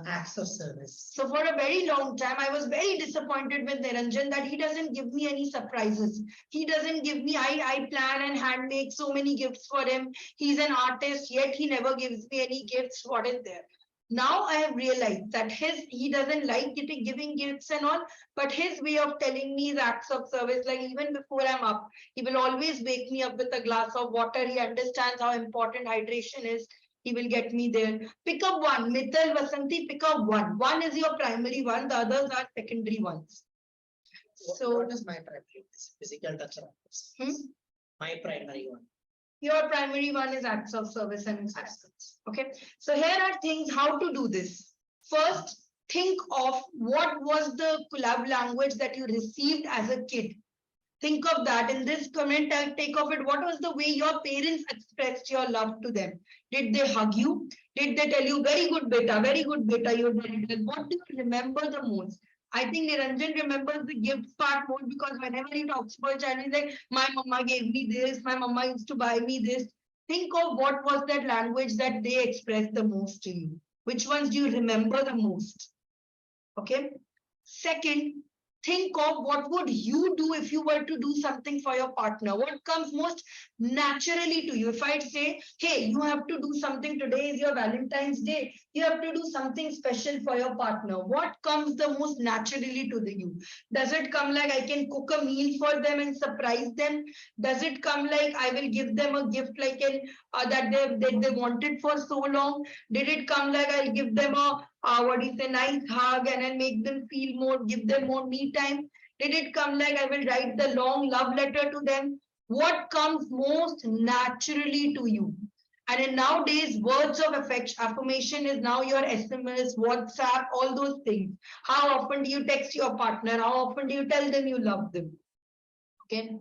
acts of service. So for a very long time, I was very disappointed with Niranjan that he doesn't give me any surprises. He doesn't give me, I plan and hand make so many gifts for him. He's an artist, yet he never gives me any gifts. What is there? Now I have realized that he doesn't like giving gifts and all, but his way of telling me is acts of service. Like even before I'm up, he will always wake me up with a glass of water. He understands how important hydration is. He will get me there. Pick up one. Mithal, Vasanti, pick up one. One is your primary one. The others are secondary ones. So what is my primary? Physical touch. My primary one. Your primary one is acts of service and acceptance. Okay. So here are things how to do this. First, think of what was the love language that you received as a kid. Think of that. In this comment, I'll take of it. What was the way your parents expressed your love to them? Did they hug you? Did they tell you, very good, beta, you're very good? What do you remember the most? I think Niranjan remembers the gift part more because whenever he talks about child, he's like, my mama gave me this, my mama used to buy me this. Think of what was that language that they expressed the most to you. Which ones do you remember the most? Okay. Second, think of what would you do if you were to do something for your partner. What comes most naturally to you? If I'd say, hey, you have to do something, today is your Valentine's Day, you have to do something special for your partner. What comes the most naturally to you? Does it come like I can cook a meal for them and surprise them? Does it come like I will give them a gift like that they wanted for so long? Did it come like I'll give them a nice hug and then make them feel more, give them more me time? Did it come like I will write the long love letter to them? What comes most naturally to you? And in nowadays, words of affirmation is now your SMS, WhatsApp, all those things. How often do you text your partner? How often do you tell them you love them? Okay.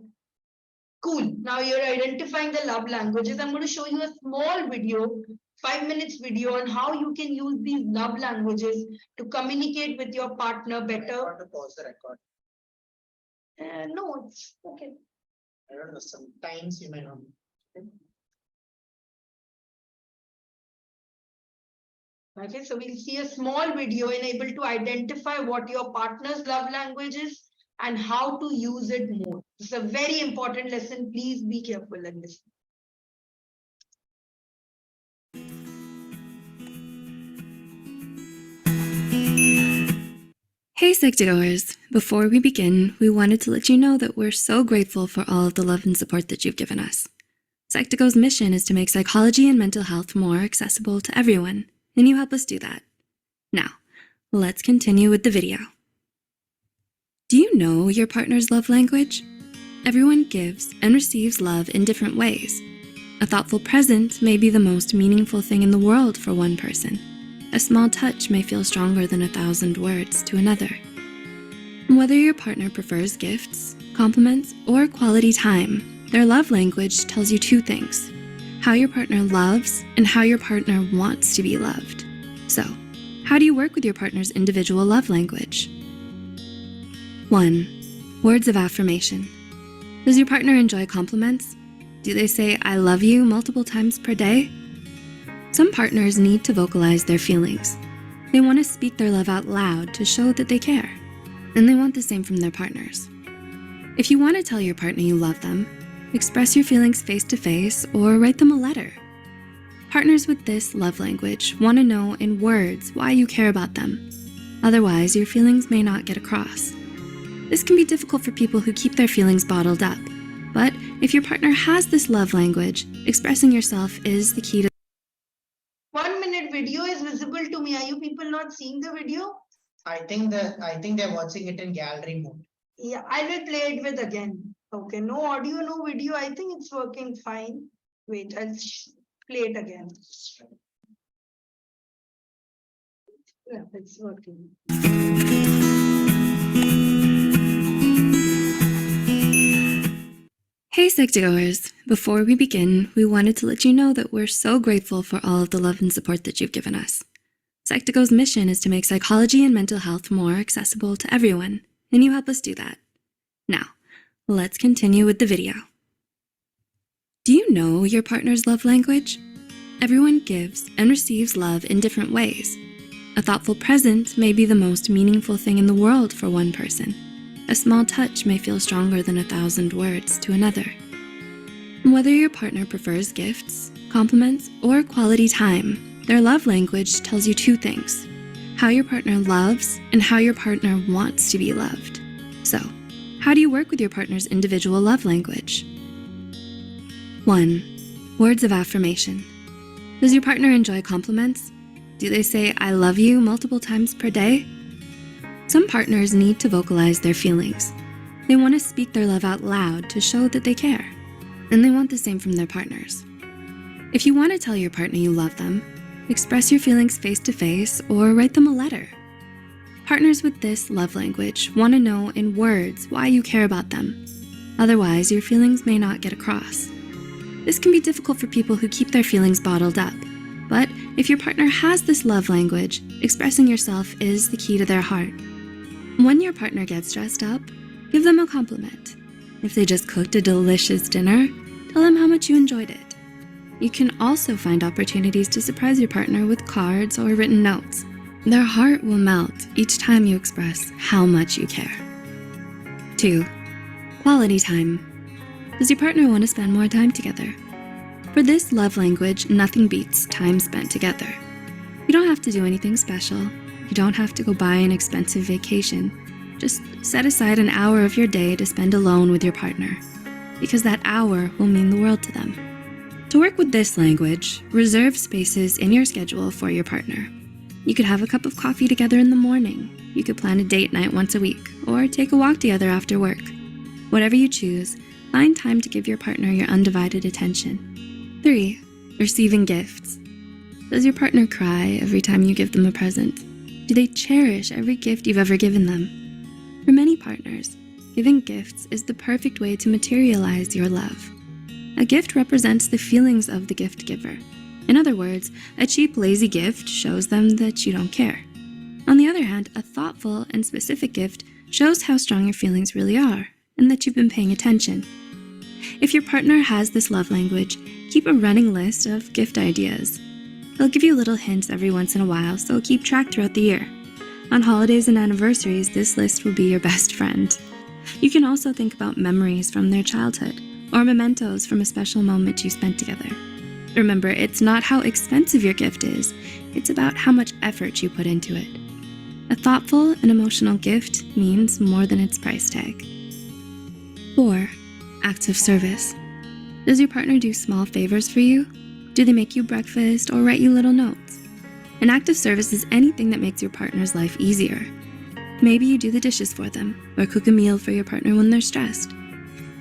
Cool. Now you're identifying the love languages. I'm going to show you a small video, 5 minutes video on how you can use these love languages to communicate with your partner better. I want to pause the record. No, it's okay. I don't know. Sometimes you may not. Okay, so we'll see a small video able to identify what your partner's love language is and how to use it more. It's a very important lesson. Please be careful and listen. Hey Psych2Goers, before we begin, we wanted to let you know that we're so grateful for all of the love and support that you've given us. Psych2Go's mission is to make psychology and mental health more accessible to everyone, and you help us do that. Now, let's continue with the video. Do you know your partner's love language? Everyone gives and receives love in different ways. A thoughtful present may be the most meaningful thing in the world for one person. A small touch may feel stronger than 1,000 words to another. Whether your partner prefers gifts, compliments, or quality time, their love language tells you two things: how your partner loves and how your partner wants to be loved. So, how do you work with your partner's individual love language? 1. Words of affirmation. Does your partner enjoy compliments? Do they say "I love you" multiple times per day? Some partners need to vocalize their feelings. They want to speak their love out loud to show that they care, and they want the same from their partners. If you want to tell your partner you love them, express your feelings face-to-face or write them a letter. Partners with this love language want to know in words why you care about them. Otherwise, your feelings may not get across. This can be difficult for people who keep their feelings bottled up. But if your partner has this love language, expressing yourself is the key to 1 minute video is visible to me. Are you people not seeing the video? I think they're watching it in gallery mode. Yeah, I will play it with again. Okay, no audio, no video. I think it's working fine. Wait, I'll play it again. Yeah, it's working. Hey Psych2Goers, before we begin, we wanted to let you know that we're so grateful for all of the love and support that you've given us. Psych2Go's mission is to make psychology and mental health more accessible to everyone, and you help us do that. Now, let's continue with the video. Do you know your partner's love language? Everyone gives and receives love in different ways. A thoughtful present may be the most meaningful thing in the world for one person. A small touch may feel stronger than 1,000 words to another. Whether your partner prefers gifts, compliments, or quality time, their love language tells you two things: how your partner loves and how your partner wants to be loved. So, how do you work with your partner's individual love language? 1. Words of affirmation. Does your partner enjoy compliments? Do they say "I love you" multiple times per day? Some partners need to vocalize their feelings. They want to speak their love out loud to show that they care, and they want the same from their partners. If you want to tell your partner you love them, express your feelings face-to-face or write them a letter. Partners with this love language want to know in words why you care about them. Otherwise, your feelings may not get across. This can be difficult for people who keep their feelings bottled up. But if your partner has this love language, expressing yourself is the key to their heart. When your partner gets dressed up, give them a compliment. If they just cooked a delicious dinner, tell them how much you enjoyed it. You can also find opportunities to surprise your partner with cards or written notes. Their heart will melt each time you express how much you care. 2. Quality time. Does your partner want to spend more time together? For this love language, nothing beats time spent together. You don't have to do anything special. You don't have to go buy an expensive vacation. Just set aside an hour of your day to spend alone with your partner, because that hour will mean the world to them. To work with this language, reserve spaces in your schedule for your partner. You could have a cup of coffee together in the morning. You could plan a date night once a week, or take a walk together after work. Whatever you choose, find time to give your partner your undivided attention. 3. Receiving gifts. Does your partner cry every time you give them a present? Do they cherish every gift you've ever given them? For many partners, giving gifts is the perfect way to materialize your love. A gift represents the feelings of the gift giver. In other words, a cheap, lazy gift shows them that you don't care. On the other hand, a thoughtful and specific gift shows how strong your feelings really are and that you've been paying attention. If your partner has this love language, keep a running list of gift ideas. They'll give you little hints every once in a while, so keep track throughout the year. On holidays and anniversaries, this list will be your best friend. You can also think about memories from their childhood or mementos from a special moment you spent together. Remember, it's not how expensive your gift is, it's about how much effort you put into it. A thoughtful and emotional gift means more than its price tag. 4. Acts of service. Does your partner do small favors for you? Do they make you breakfast or write you little notes? An act of service is anything that makes your partner's life easier. Maybe you do the dishes for them or cook a meal for your partner when they're stressed.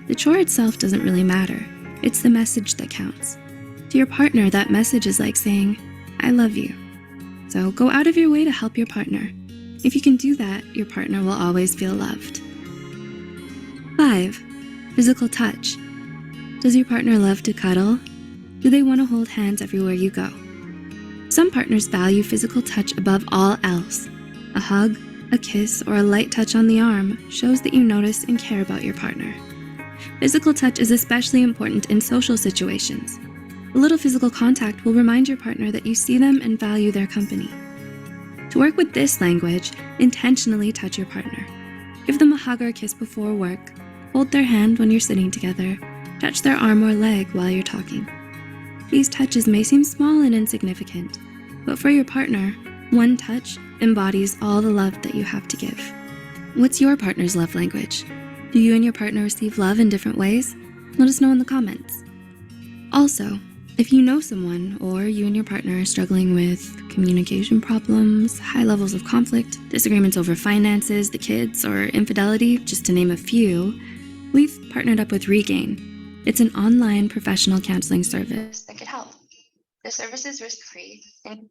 The chore itself doesn't really matter. It's the message that counts. To your partner, that message is like saying, I love you. So go out of your way to help your partner. If you can do that, your partner will always feel loved. 5. Physical touch. Does your partner love to cuddle? Do they want to hold hands everywhere you go? Some partners value physical touch above all else. A hug, a kiss, or a light touch on the arm shows that you notice and care about your partner. Physical touch is especially important in social situations. A little physical contact will remind your partner that you see them and value their company. To work with this language, intentionally touch your partner. Give them a hug or a kiss before work, hold their hand when you're sitting together, touch their arm or leg while you're talking. These touches may seem small and insignificant, but for your partner, one touch embodies all the love that you have to give. What's your partner's love language? Do you and your partner receive love in different ways? Let us know in the comments. Also, if you know someone or you and your partner are struggling with communication problems, high levels of conflict, disagreements over finances, the kids, or infidelity, just to name a few, we've partnered up with Regain. It's an online professional counseling service that could help. The service is risk-free and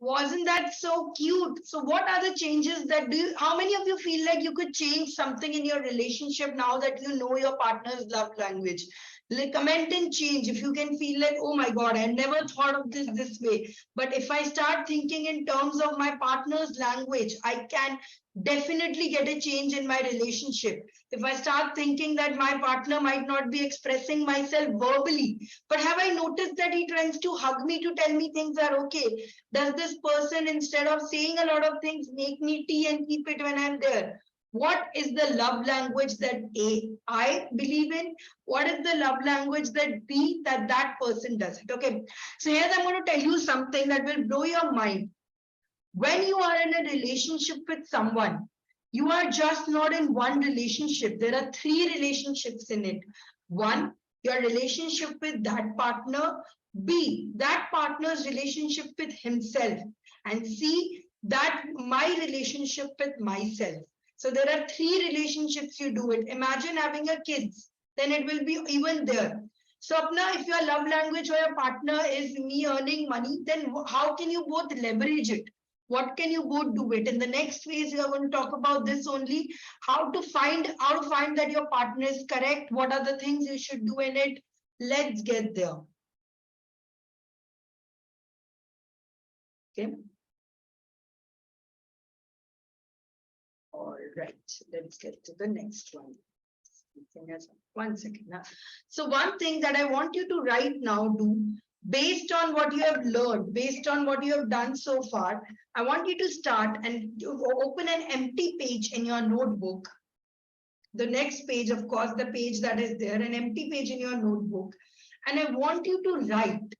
Wasn't that so cute? So what are the changes that how many of you feel like you could change something in your relationship now that you know your partner's love language? Like, comment and change if you can feel like, oh my God, I never thought of this way. But if I start thinking in terms of my partner's language, I can definitely get a change in my relationship. If I start thinking that my partner might not be expressing myself verbally, but have I noticed that he tries to hug me to tell me things are okay? Does this person, instead of saying a lot of things, make me tea and keep it when I'm there? What is the love language that I believe in? What is the love language that B, that person does it? Okay. So here I'm going to tell you something that will blow your mind. When you are in a relationship with someone, you are just not in one relationship. There are 3 relationships in it. 1, your relationship with that partner. B, that partner's relationship with himself. And C, that my relationship with myself. So there are 3 relationships you do it. Imagine having a kids, then it will be even there. So Apna, if your love language or your partner is me earning money, then how can you both leverage it? What can you both do it? In the next phase, we are going to talk about this only, how to find that your partner is correct. What are the things you should do in it? Let's get there. Okay. All right, let's get to the next one. One second. So one thing that I want you to right now do, based on what you have learned, based on what you have done so far, I want you to start and open an empty page in your notebook. The next page, of course, the page that is there, an empty page in your notebook. And I want you to write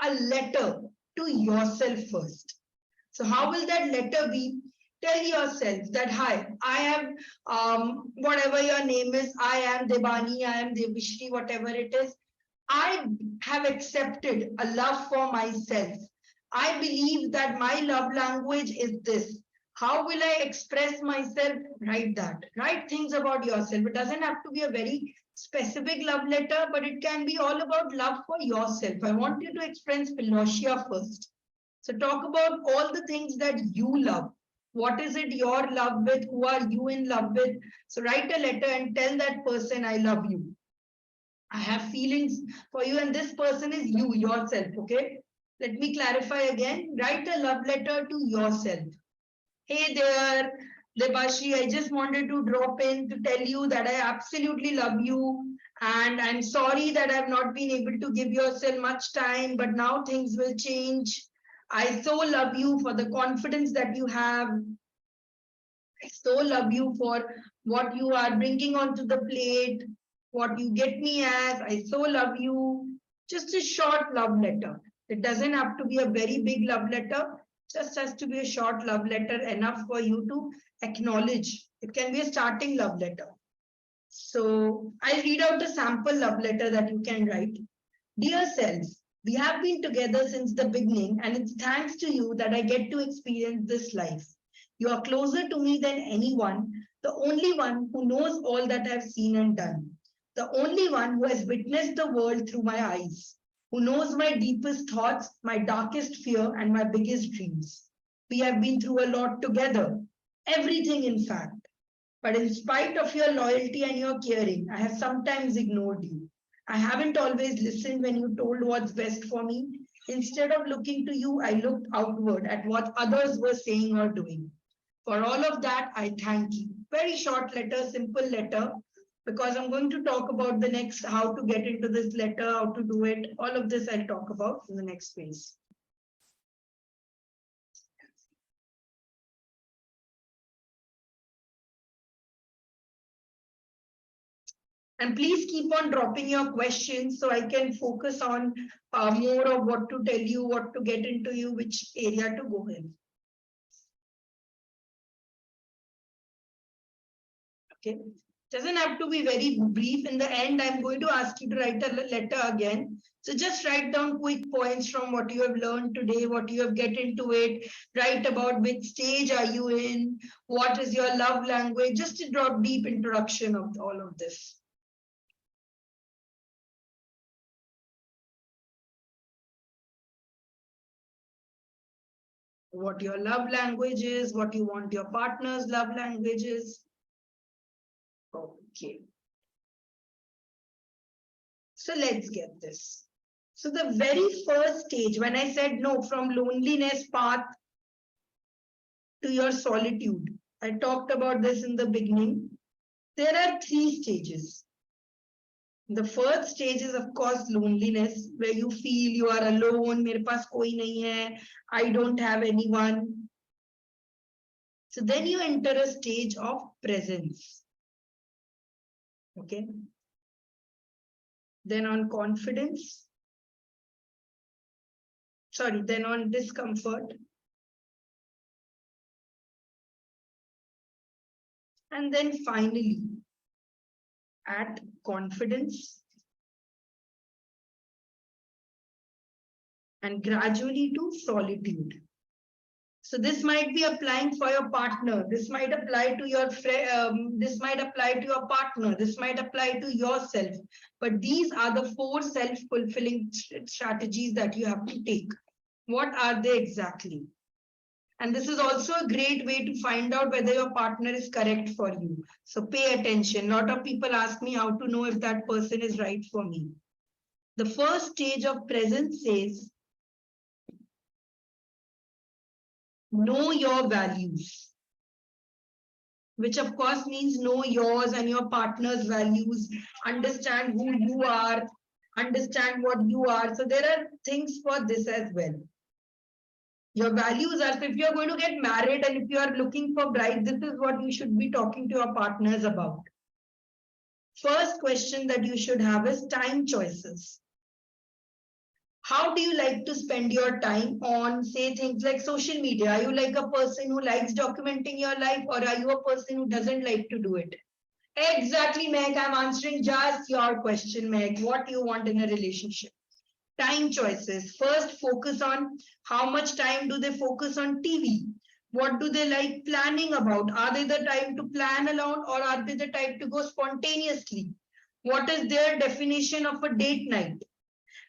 a letter to yourself first. So how will that letter be? Tell yourself that, hi, I am, whatever your name is, I am Debani, I am Devishri, whatever it is. I have accepted a love for myself. I believe that my love language is this. How will I express myself? Write that. Write things about yourself. It doesn't have to be a very specific love letter, but it can be all about love for yourself. I want you to express Philosia first. So talk about all the things that you love. What is it you're in love with? Who are you in love with? So write a letter and tell that person, I love you. I have feelings for you, and this person is you, yourself. Okay. Let me clarify again. Write a love letter to yourself. Hey there, Debashi, I just wanted to drop in to tell you that I absolutely love you. And I'm sorry that I've not been able to give yourself much time, but now things will change. I so love you for the confidence that you have. I so love you for what you are bringing onto the plate, what you get me as. I so love you. Just a short love letter. It doesn't have to be a very big love letter. Just has to be a short love letter, enough for you to acknowledge. It can be a starting love letter. So I'll read out a sample love letter that you can write. Dear self, we have been together since the beginning, and it's thanks to you that I get to experience this life. You are closer to me than anyone, the only one who knows all that I've seen and done, the only one who has witnessed the world through my eyes, who knows my deepest thoughts, my darkest fear, and my biggest dreams. We have been through a lot together, everything in fact. But in spite of your loyalty and your caring, I have sometimes ignored you. I haven't always listened when you told what's best for me. Instead of looking to you, I looked outward at what others were saying or doing. For all of that, I thank you. Very short letter, simple letter, because I'm going to talk about the next, how to get into this letter, how to do it. All of this I'll talk about in the next phase. And please keep on dropping your questions so I can focus on more of what to tell you, what to get into you, which area to go in. Okay. Doesn't have to be very brief. In the end, I'm going to ask you to write a letter again. So just write down quick points from what you have learned today, what you have get into it, write about which stage are you in, what is your love language, just a drop deep introduction of all of this. What your love language is, what you want your partner's love language is. Okay. So let's get this. So the very first stage, when I said no, from loneliness path to your solitude, I talked about this in the beginning. There are 3 stages. The first stage is, of course, loneliness, where you feel you are alone, mere paas koi nahi hai, I don't have anyone. So then you enter a stage of presence. Okay. Then on confidence. Sorry, then on discomfort. And then finally, at confidence. And gradually to solitude. So this might be applying for your partner. This might apply to your friend. This might apply to your partner. This might apply to yourself. But these are the 4 self-fulfilling strategies that you have to take. What are they exactly? And this is also a great way to find out whether your partner is correct for you. So pay attention. A lot of people ask me how to know if that person is right for me. The first stage of presence says, know your values, which of course means know yours and your partner's values, understand who you are, understand what you are. So there are things for this as well. Your values are, so if you're going to get married and if you are looking for bride, this is what you should be talking to your partners about. First question that you should have is time choices. How do you like to spend your time on, say, things like social media? Are you like a person who likes documenting your life, or are you a person who doesn't like to do it? Exactly, Meg. I'm answering just your question, Meg. What you want in a relationship? Time choices. First, focus on how much time do they focus on TV? What do they like planning about? Are they the type to plan alone, or are they the type to go spontaneously? What is their definition of a date night?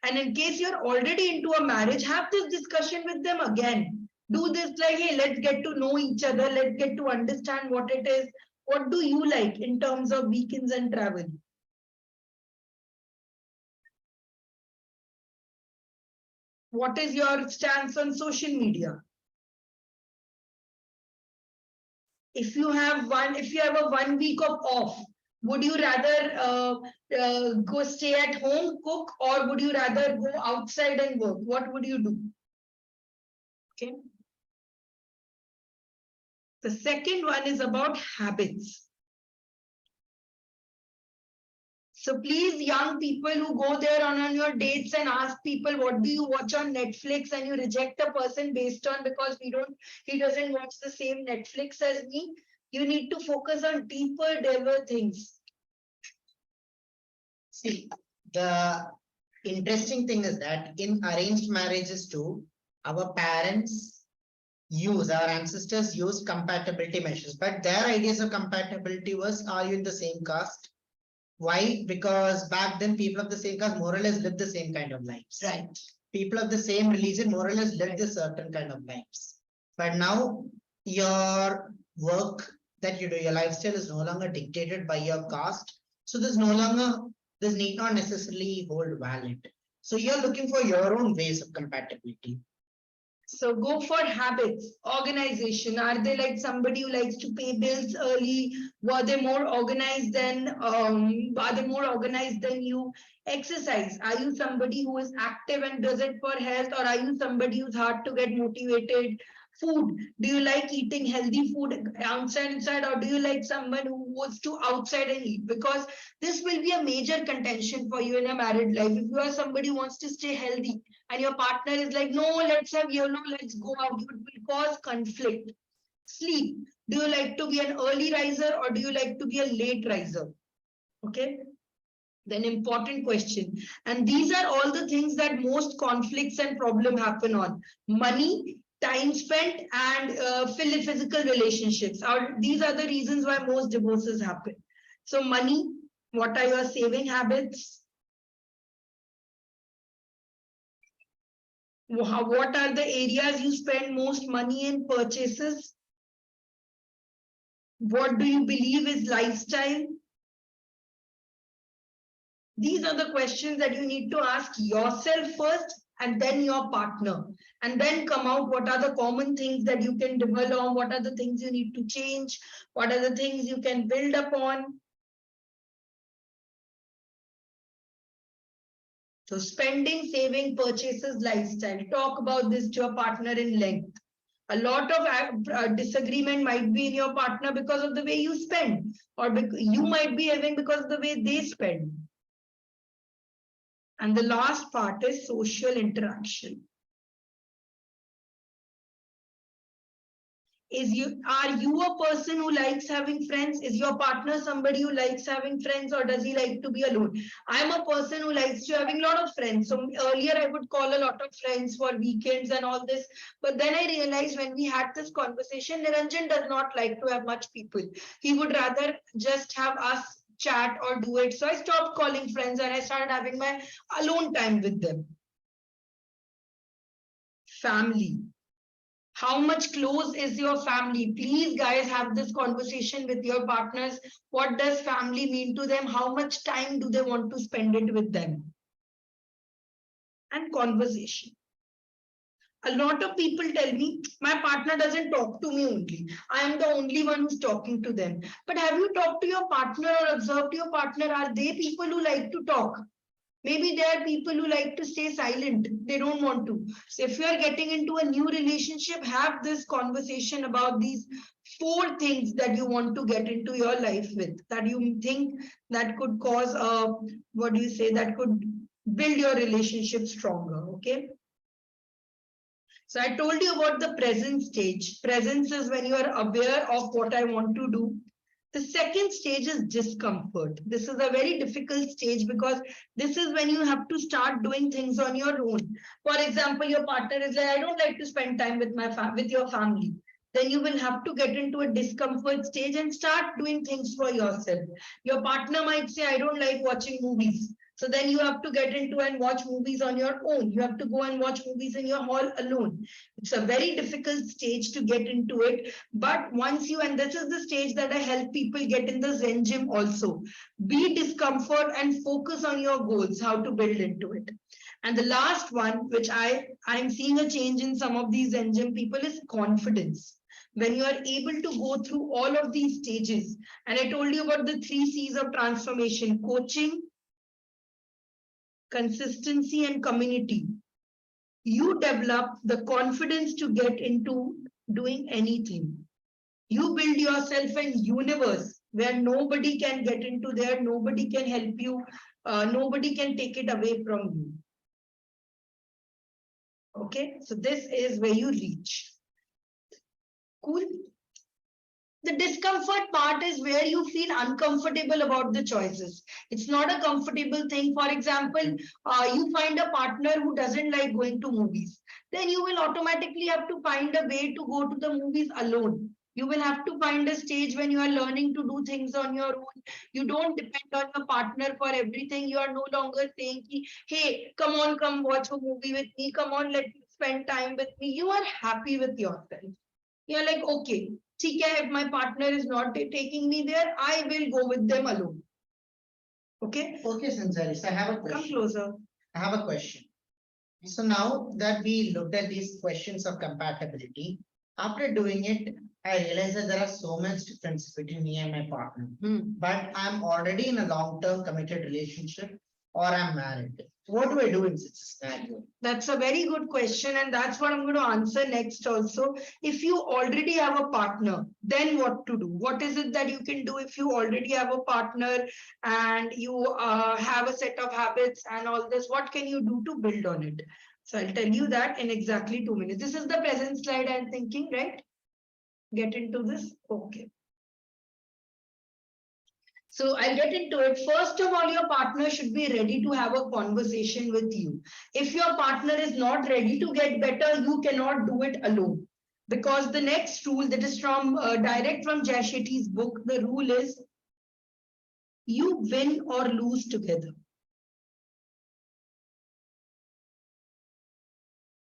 And in case you're already into a marriage, have this discussion with them again. Do this like, hey, let's get to know each other. Let's get to understand what it is. What do you like in terms of weekends and travel? What is your stance on social media? If you have a 1 week of off, would you rather go stay at home, cook, or would you rather go outside and work? What would you do? Okay. The second one is about habits. So please, young people who go there on your dates and ask people, what do you watch on Netflix? And you reject a person based on because he doesn't watch the same Netflix as me. You need to focus on deeper, things. See, the interesting thing is that in arranged marriages too, our ancestors use compatibility measures, but their ideas of compatibility was, are you in the same caste? Why? Because back then people of the same caste more or less lived the same kind of lives. Right. People of the same religion more or less lived a certain kind of lives. But now your work that you do, your lifestyle is no longer dictated by your caste. So this need not necessarily hold valid. So you're looking for your own ways of compatibility. So go for habits, organization. Are they like somebody who likes to pay bills early? Were they more organized than are they more organized than you? Exercise. Are you somebody who is active and does it for health, or are you somebody who's hard to get motivated? Food. Do you like eating healthy food outside inside, or do you like someone who goes to outside and eat? Because this will be a major contention for you in a married life. If you are somebody who wants to stay healthy, and your partner is like, no, let's have YOLO, let's go out, it will cause conflict. Sleep. Do you like to be an early riser or do you like to be a late riser? Okay. Then important question. And these are all the things that most conflicts and problem happen on. Money, time spent, and physical relationships. These are the reasons why most divorces happen. So money, what are your saving habits? What are the areas you spend most money in purchases? What do you believe is lifestyle? These are the questions that you need to ask yourself first and then your partner. And then come out what are the common things that you can develop, what are the things you need to change, what are the things you can build upon. So spending, saving, purchases, lifestyle. Talk about this to your partner in length. A lot of disagreement might be in your partner because of the way you spend, or you might be having because of the way they spend. And the last part is social interaction. Are you a person who likes having friends? Is your partner somebody who likes having friends, or does he like to be alone? I'm a person who likes to having a lot of friends. So earlier I would call a lot of friends for weekends and all this. But then I realized when we had this conversation, Niranjan does not like to have much people. He would rather just have us chat or do it. So I stopped calling friends and I started having my alone time with them. Family. How much close is your family? Please, guys, have this conversation with your partners. What does family mean to them? How much time do they want to spend it with them? And conversation. A lot of people tell me, my partner doesn't talk to me only. I am the only one who's talking to them. But have you talked to your partner or observed your partner? Are they people who like to talk? Maybe there are people who like to stay silent. They don't want to. So if you are getting into a new relationship, have this conversation about these 4 things that you want to get into your life with, that you think that could cause that could build your relationship stronger. Okay. So I told you about the present stage. Presence is when you are aware of what I want to do. The second stage is discomfort. This is a very difficult stage because this is when you have to start doing things on your own. For example, your partner is like, I don't like to spend time with with your family. Then you will have to get into a discomfort stage and start doing things for yourself. Your partner might say, I don't like watching movies. So then you have to get into and watch movies on your own. You have to go and watch movies in your hall alone. It's a very difficult stage to get into it. But once you, and this is the stage that I help people get in the Zen gym also. Be discomfort and focus on your goals, how to build into it. And the last one, which I'm seeing a change in some of these Zen gym people, is confidence. When you are able to go through all of these stages, and I told you about the 3 C's of transformation: coaching, consistency, and community. You develop the confidence to get into doing anything. You build yourself a universe where nobody can get into there, nobody can help you, nobody can take it away from you. Okay, so this is where you reach. Cool. The discomfort part is where you feel uncomfortable about the choices. It's not a comfortable thing. For example, you find a partner who doesn't like going to movies. Then you will automatically have to find a way to go to the movies alone. You will have to find a stage when you are learning to do things on your own. You don't depend on your partner for everything. You are no longer saying, hey, come on, come watch a movie with me. Come on, let me spend time with me. You are happy with yourself. You're like, okay, if my partner is not taking me there, I will go with them alone. Okay? Okay, Sansaris, I have a Come question. closer. I have a question. So now that we looked at these questions of compatibility, after doing it, I realized that there are so much differences between me and my partner. But I'm already in a long-term committed relationship or I'm married. What do I do in such a scenario? That's a very good question, and that's what I'm going to answer next also. If you already have a partner, then what to do? What is it that you can do if you already have a partner and you have a set of habits and all this? What can you do to build on it? So I'll tell you that in exactly 2 minutes. This is the present slide I'm thinking, right? Get into this. Okay. So I'll get into it. First of all, your partner should be ready to have a conversation with you. If your partner is not ready to get better, you cannot do it alone. Because the next rule that is from direct from Jay Shetty's book, the rule is you win or lose together.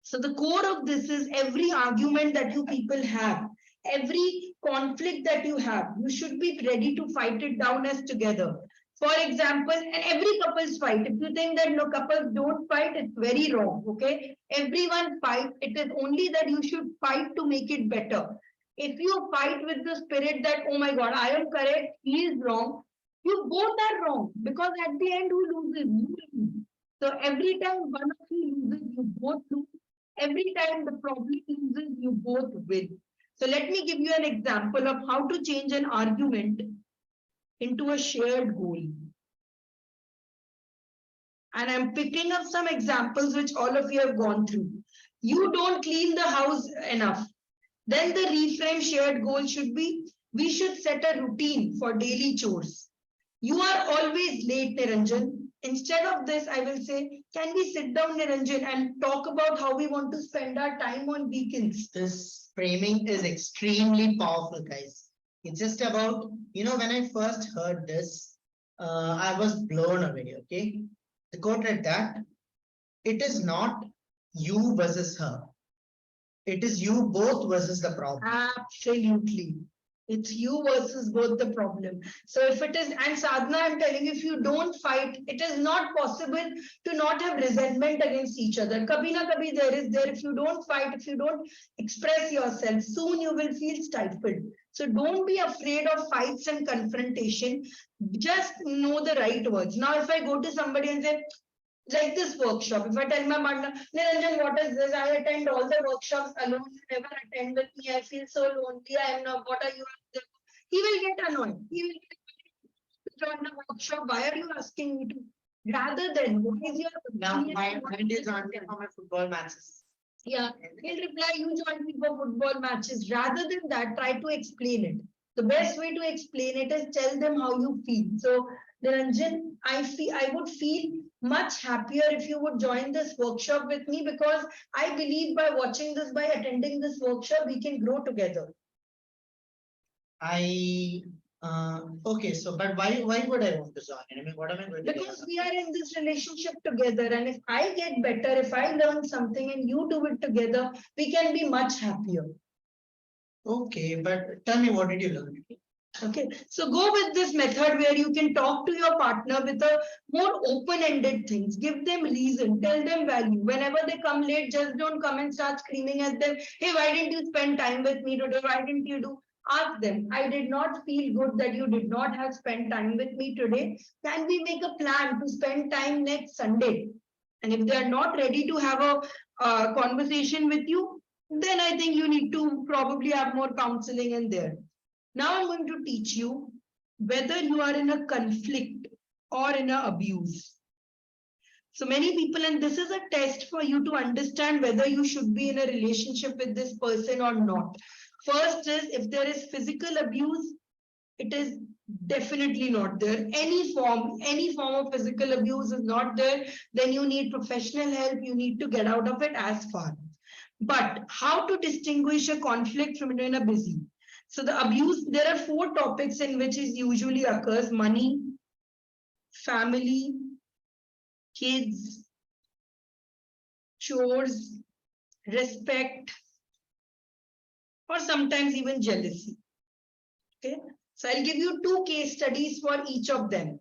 So the core of this is every argument that you people have, every conflict that you have, you should be ready to fight it down as together. For example, and every couples fight. If you think that no couples don't fight, it's very wrong. Okay, everyone fight. It is only that you should fight to make it better. If you fight with the spirit that, oh my God, I am correct, he is wrong, you both are wrong, because at the end, who loses? You lose. So every time one of you loses, you both lose. Every time the problem loses, you both win. So let me give you an example of how to change an argument into a shared goal. And I'm picking up some examples which all of you have gone through. You don't clean the house enough. Then the reframe shared goal should be, we should set a routine for daily chores. You are always late, Niranjan. Instead of this, I will say, can we sit down, Niranjan, and talk about how we want to spend our time on weekends? This framing is extremely powerful, guys. It's just about, when I first heard this, I was blown away. Okay. The quote read that it is not you versus her. It is you both versus the problem. Absolutely. It's you versus both the problem. So if it is, and Sadhana, I'm telling you, if you don't fight, it is not possible to not have resentment against each other. Kabhi na kabhi there is there. If you don't fight, if you don't express yourself, soon you will feel stifled. So don't be afraid of fights and confrontation. Just know the right words. Now, if I go to somebody and say, like this workshop, if I tell my partner, Niranjan, what is this? I attend all the workshops alone. You never attend with me. I feel so lonely. I am not. What are you? He will get annoyed. He will get join the workshop. Why are you asking me to? Rather than what is your Now, my friend is on for my football matches. Yeah, he'll reply, you join me for football matches. Rather than that, try to explain it. The best way to explain it is tell them how you feel. So, Niranjan, I would feel much happier if you would join this workshop with me, because I believe by watching this, by attending this workshop, we can grow together. Okay, so but why would I want to join? I mean, what am I going to do? Because we are in this relationship together, and if I get better, if I learn something and you do it together, we can be much happier. Okay, but tell me, what did you learn? Okay, so go with this method where you can talk to your partner with a more open-ended things. Give them reason, tell them value. Whenever they come late, just don't come and start screaming at them. Hey, why didn't you spend time with me today? Why didn't you do? Ask them, I did not feel good that you did not have spent time with me today. Can we make a plan to spend time next Sunday? And if they are not ready to have a conversation with you, then I think you need to probably have more counseling in there. Now I'm going to teach you whether you are in a conflict or in a abuse. So many people, and this is a test for you to understand whether you should be in a relationship with this person or not. First is, if there is physical abuse, it is definitely not there. Any form of physical abuse is not there, then you need professional help. You need to get out of it as far. But how to distinguish a conflict from in a busy? So the abuse, there are 4 topics in which it usually occurs: money, family, kids, chores, respect, or sometimes even jealousy. Okay, so I'll give you 2 case studies for each of them.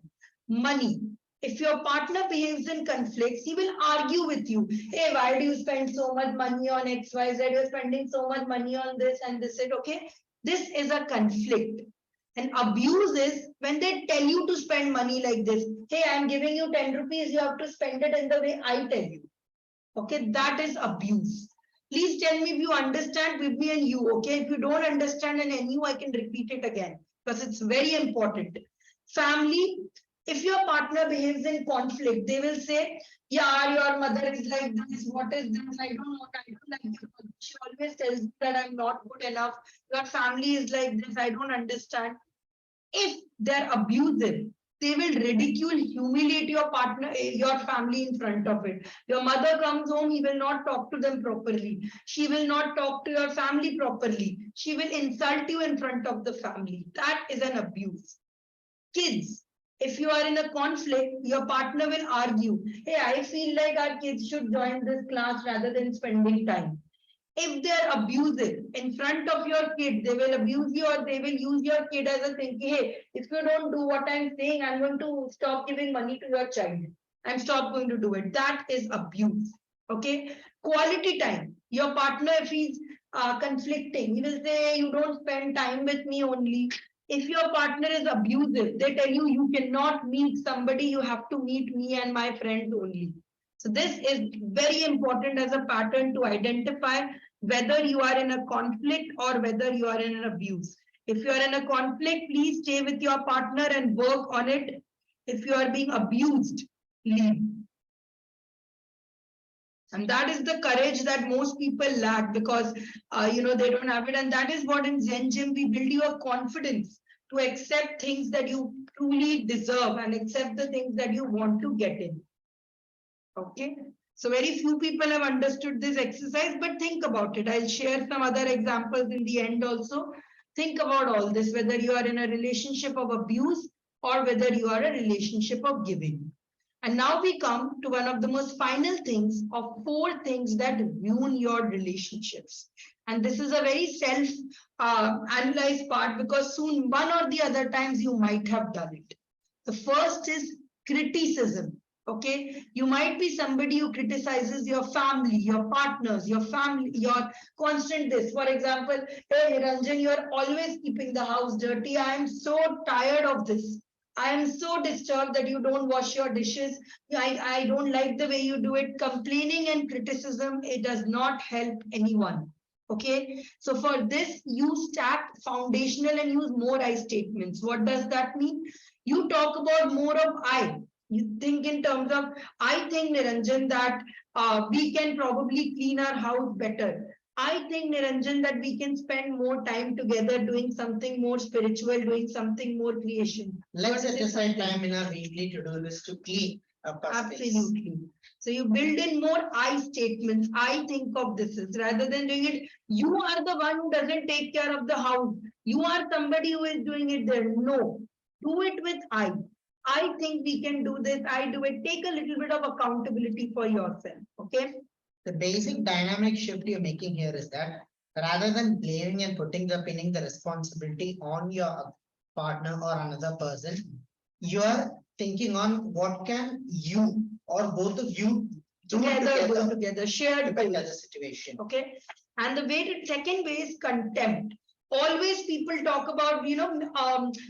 Money. If your partner behaves in conflicts, he will argue with you. Hey, why do you spend so much money on XYZ? You're spending so much money on this and this. Okay, this is a conflict. And abuse is when they tell you to spend money like this. Hey, I'm giving you 10 rupees. You have to spend it in the way I tell you. Okay, that is abuse. Please tell me if you understand with me and you. Okay, if you don't understand and you, I can repeat it again because it's very important. Family. If your partner behaves in conflict, they will say, yeah, your mother is like this. What is this? I don't know. I don't like this. She always tells me that I'm not good enough. Your family is like this. I don't understand. If they're abusive, they will ridicule, humiliate your partner, your family in front of it. Your mother comes home, he will not talk to them properly. She will not talk to your family properly. She will insult you in front of the family. That is an abuse. Kids. If you are in a conflict, your partner will argue, hey, I feel like our kids should join this class rather than spending time. If they're abusive in front of your kid, they will abuse you or they will use your kid as a thing. Hey, if you don't do what I'm saying, I'm going to stop giving money to your child. I'm stop going to do it. That is abuse. Okay. Quality time. Your partner, if he's conflicting, he will say, you don't spend time with me only. If your partner is abusive, they tell you, you cannot meet somebody, you have to meet me and my friends only. So this is very important as a pattern to identify whether you are in a conflict or whether you are in an abuse. If you are in a conflict, please stay with your partner and work on it. If you are being abused, leave. And that is the courage that most people lack because they don't have it. And that is what in Zen Gym we build your confidence to accept things that you truly deserve and accept the things that you want to get in. Okay. So very few people have understood this exercise, but think about it. I'll share some other examples in the end also. Think about all this, whether you are in a relationship of abuse or whether you are a relationship of giving. And now we come to one of the most final things of 4 things that ruin your relationships. And this is a very self-analyzed part because soon one or the other times you might have done it. The first is criticism. Okay, you might be somebody who criticizes your family, your partners, your family, your constant this. For example, hey Niranjan, you're always keeping the house dirty. I am so tired of this. I am so disturbed that you don't wash your dishes. I don't like the way you do it. Complaining and criticism, it does not help anyone. Okay, so for this, use stack foundational and use more I statements. What does that mean? You talk about more of I. You think in terms of, I think Niranjan that we can probably clean our house better. I think Niranjan that we can spend more time together doing something more spiritual, doing something more creation. Let's set aside time in our weekly to do this to clean up our space. Absolutely. So you build in more I statements. I think of this is rather than doing it. You are the one who doesn't take care of the house. You are somebody who is doing it there. No, do it with I. I think we can do this. I do it. Take a little bit of accountability for yourself. Okay. The basic dynamic shift you're making here is that rather than blaming and pinning the responsibility on your partner or another person, you're thinking on what can you or both of you do Together, shared to better the situation. Okay. And the second way is contempt. Always people talk about,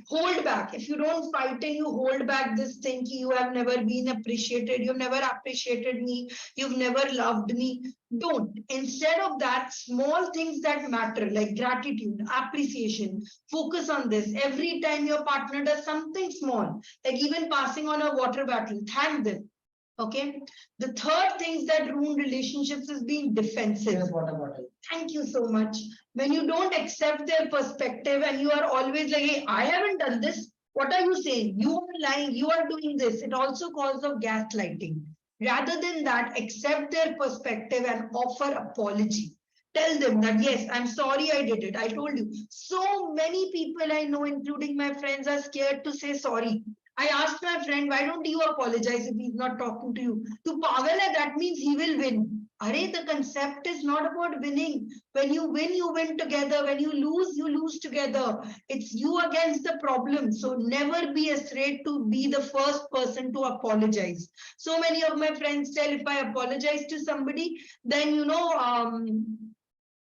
hold back. If you don't fight and you hold back this thing, you have never been appreciated, you've never appreciated me, you've never loved me. Don't. Instead of that, small things that matter, like gratitude, appreciation, focus on this. Every time your partner does something small, like even passing on a water bottle, thank them. Okay. The third things that ruin relationships is being defensive. Here's water bottle. Thank you so much. When you don't accept their perspective and you are always like, hey, I haven't done this. What are you saying? You are lying. You are doing this. It also calls of gaslighting. Rather than that, accept their perspective and offer apology. Tell them that, yes, I'm sorry I did it. I told you. So many people I know, including my friends, are scared to say sorry. I asked my friend, why don't you apologize if he's not talking to you? To pagal hai, that means he will win. Arey, the concept is not about winning. When you win together. When you lose together. It's you against the problem. So never be afraid to be the first person to apologize. So many of my friends tell, if I apologize to somebody, then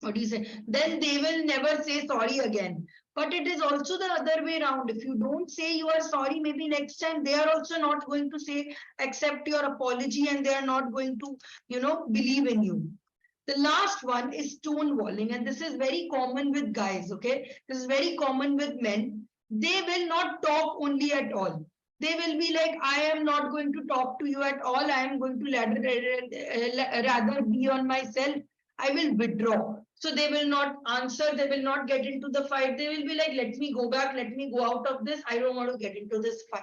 what do you say? Then they will never say sorry again. But it is also the other way around. If you don't say you are sorry, maybe next time they are also not going to say, accept your apology, and they are not going to, believe in you. The last one is stonewalling, and this is very common with guys, okay? This is very common with men. They will not talk only at all. They will be like, I am not going to talk to you at all. I am going to rather be on myself. I will withdraw. So they will not answer, they will not get into the fight. They will be like, let me go back, let me go out of this. I don't want to get into this fight.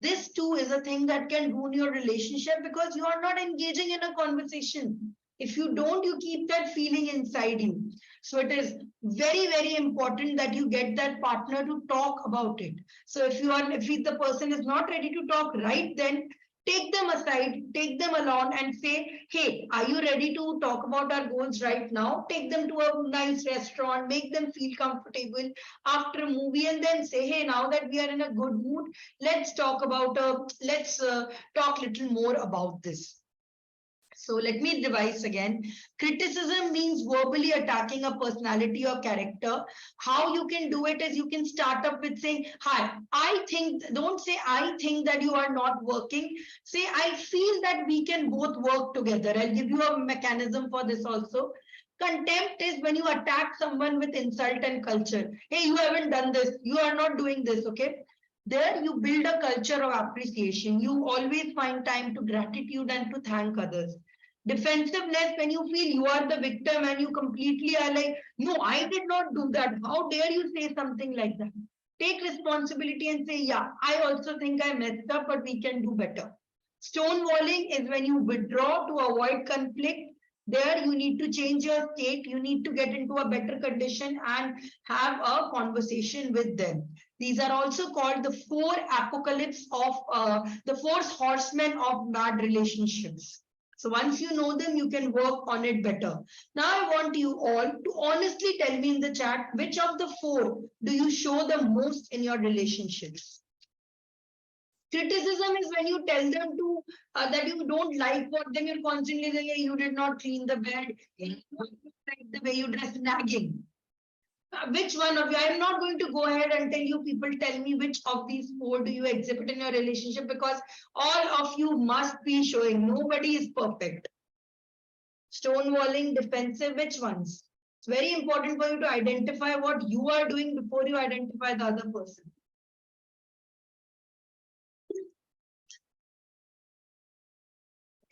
This too is a thing that can ruin your relationship because you are not engaging in a conversation. If you don't, you keep that feeling inside you. So it is very, very important that you get that partner to talk about it. So if the person is not ready to talk right then, take them aside, take them along and say, hey, are you ready to talk about our goals right now? Take them to a nice restaurant, make them feel comfortable after a movie, and then say, hey, now that we are in a good mood, let's talk little more about this. So let me revise again. Criticism means verbally attacking a personality or character. How you can do it is you can start up with saying, hi, don't say, I think that you are not working. Say, I feel that we can both work together. I'll give you a mechanism for this also. Contempt is when you attack someone with insult and culture. Hey, you haven't done this. You are not doing this. Okay. There you build a culture of appreciation. You always find time to gratitude and to thank others. Defensiveness, when you feel you are the victim and you completely are like, no, I did not do that. How dare you say something like that? Take responsibility and say, yeah, I also think I messed up, but we can do better. Stonewalling is when you withdraw to avoid conflict. There you need to change your state. You need to get into a better condition and have a conversation with them. These are also called the four horsemen of bad relationships. So once you know them, you can work on it better. Now I want you all to honestly tell me in the chat, which of the four do you show the most in your relationships? Criticism is when you tell them to that you don't like what them, you're constantly saying, hey, you did not clean the bed, you like the way you dress, nagging. Which one of you? I'm not going to go ahead and tell you, people tell me which of these four do you exhibit in your relationship, because all of you must be showing. Nobody is perfect. Stonewalling, defensive, which ones? It's very important for you to identify what you are doing before you identify the other person.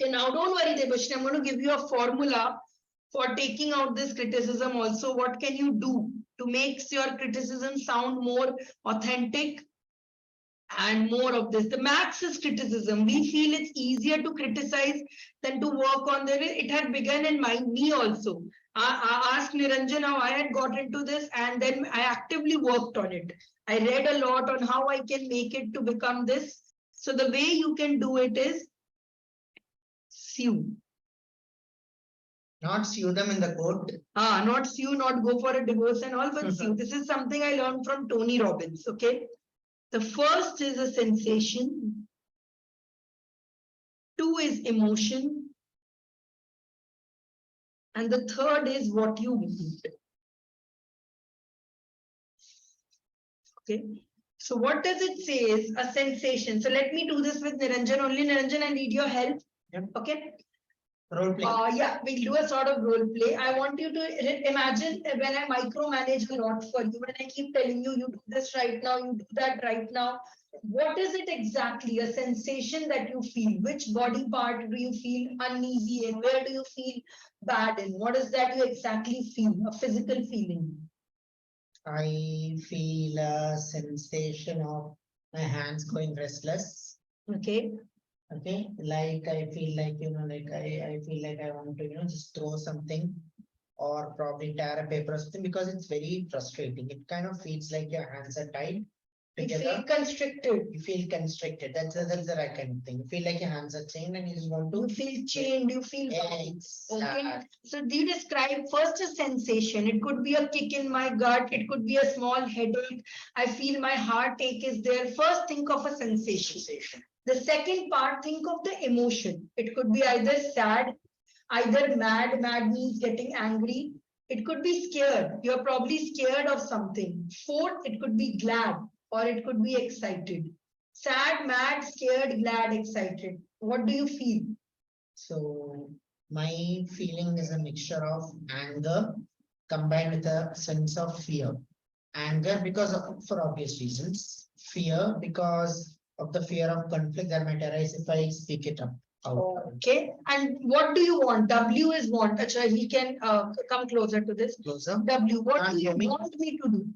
Okay, now don't worry, Debashni, I'm going to give you a formula for taking out this criticism also. What can you do to make your criticism sound more authentic and more of this? The max is criticism. We feel it's easier to criticize than to work on it. It had begun in me also. I asked Niranjan how I had got into this, and then I actively worked on it. I read a lot on how I can make it to become this. So the way you can do it is sue. Not sue them in the court. Not sue, not go for a divorce and all, but sue. This is something I learned from Tony Robbins. Okay. The first is a sensation. 2 is emotion. And the third is what you want. Okay. So what does it say is a sensation. So let me do this with Niranjan only. Niranjan, I need your help. Yep. Okay. Role play. Yeah, we'll do a sort of role play. I want you to imagine when I micromanage a lot for you, when I keep telling you, you do this right now, you do that right now. What is it exactly? A sensation that you feel? Which body part do you feel uneasy in? Where do you feel bad in? What is that you exactly feel? A physical feeling. I feel a sensation of my hands going restless. Okay. Okay, like I feel like, like I feel like I want to, just throw something or probably tear a paper or something because it's very frustrating. It kind of feels like your hands are tied You feel together. constricted. You feel constricted. That's the right kind of thing. You feel like your hands are chained and you just want to. You feel chained, you feel bound. Okay. Exactly. So do you describe first a sensation? It could be a kick in my gut, it could be a small headache. I feel my heartache is there. First, think of a sensation. The second part, think of the emotion. It could be either sad, either mad. Mad means getting angry. It could be scared. You're probably scared of something. Fourth, it could be glad or it could be excited. Sad, mad, scared, glad, excited. What do you feel? So my feeling is a mixture of anger combined with a sense of fear. Anger because of, for obvious reasons. Fear because of the fear of conflict that might arise if I speak it up. Out. Okay. And what do you want? W is want. Achha, he can come closer to this. Closer. W, what Can't do you hear me? want me to do?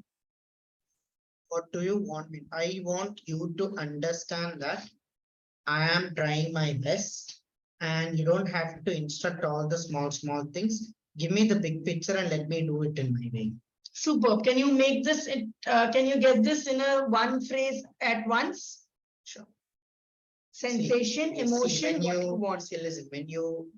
What do you want me? I want you to understand that I am trying my best and you don't have to instruct all the small things. Give me the big picture and let me do it in my way. Superb. Can you make this, can you get this in a one phrase at once? Sure. Sensation, See, emotion, when what you want. see, listen, when you,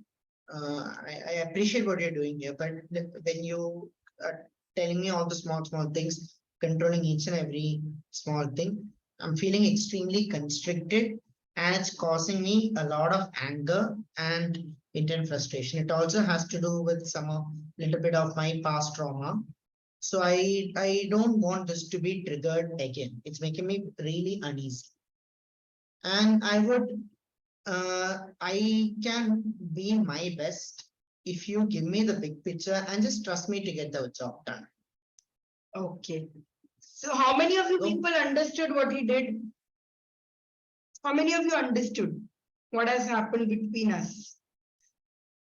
I appreciate what you're doing here, but when you are telling me all the small things, controlling each and every small thing, I'm feeling extremely constricted and it's causing me a lot of anger and intense frustration. It also has to do with some of little bit of my past trauma. So I don't want this to be triggered again. It's making me really uneasy. And I can be my best if you give me the big picture and just trust me to get the job done. Okay. So how many of you Go. people understood what he did? How many of you understood what has happened between us?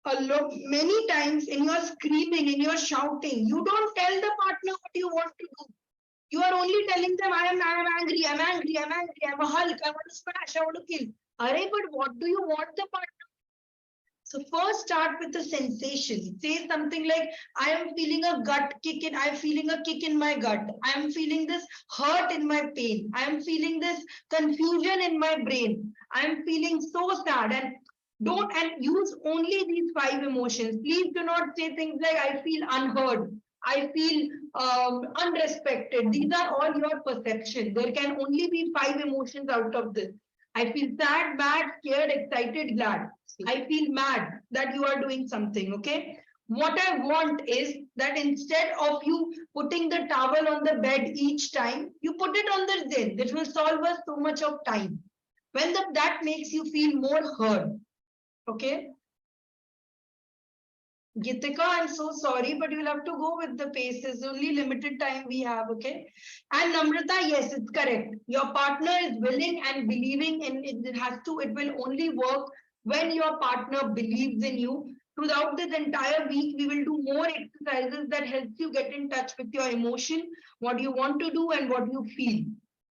A lot, many times in your screaming, in your shouting, you don't tell the partner what you want to do. You are only telling them, I am angry, I'm angry, I'm angry, I'm a Hulk, I want to smash, I want to kill. Arey, but what do you want the partner? So first start with the sensation. Say something like, I am feeling a gut kick in, I'm feeling a kick in my gut. I am feeling this hurt in my pain. I am feeling this confusion in my brain. I am feeling so sad. And don't and use only these 5 emotions. Please do not say things like, I feel unheard. I feel unrespected. These are all your perception. There can only be 5 emotions out of this. I feel sad, mad, scared, excited, glad. I feel mad that you are doing something. Okay. What I want is that instead of you putting the towel on the bed each time, you put it on the zin. This will solve us so much of time. When that makes you feel more heard. Okay. Gitika, I'm so sorry, but you'll have to go with the pace. There's only limited time we have, okay? And Namrata, yes, it's correct. Your partner is willing and believing in it. It will only work when your partner believes in you. Throughout this entire week, we will do more exercises that helps you get in touch with your emotion, what you want to do and what you feel.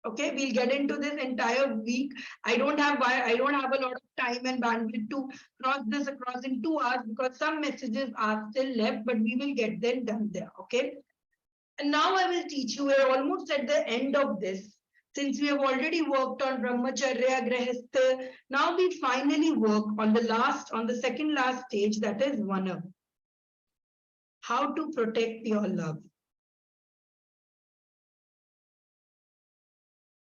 Okay, we'll get into this entire week. I don't have a lot of time and bandwidth to cross this across in 2 hours because some messages are still left, but we will get them done there. Okay. And now I will teach you. We're almost at the end of this. Since we have already worked on Brahmacharya, Grahastha, now we finally work on the second last stage, that is Vana. How to protect your love.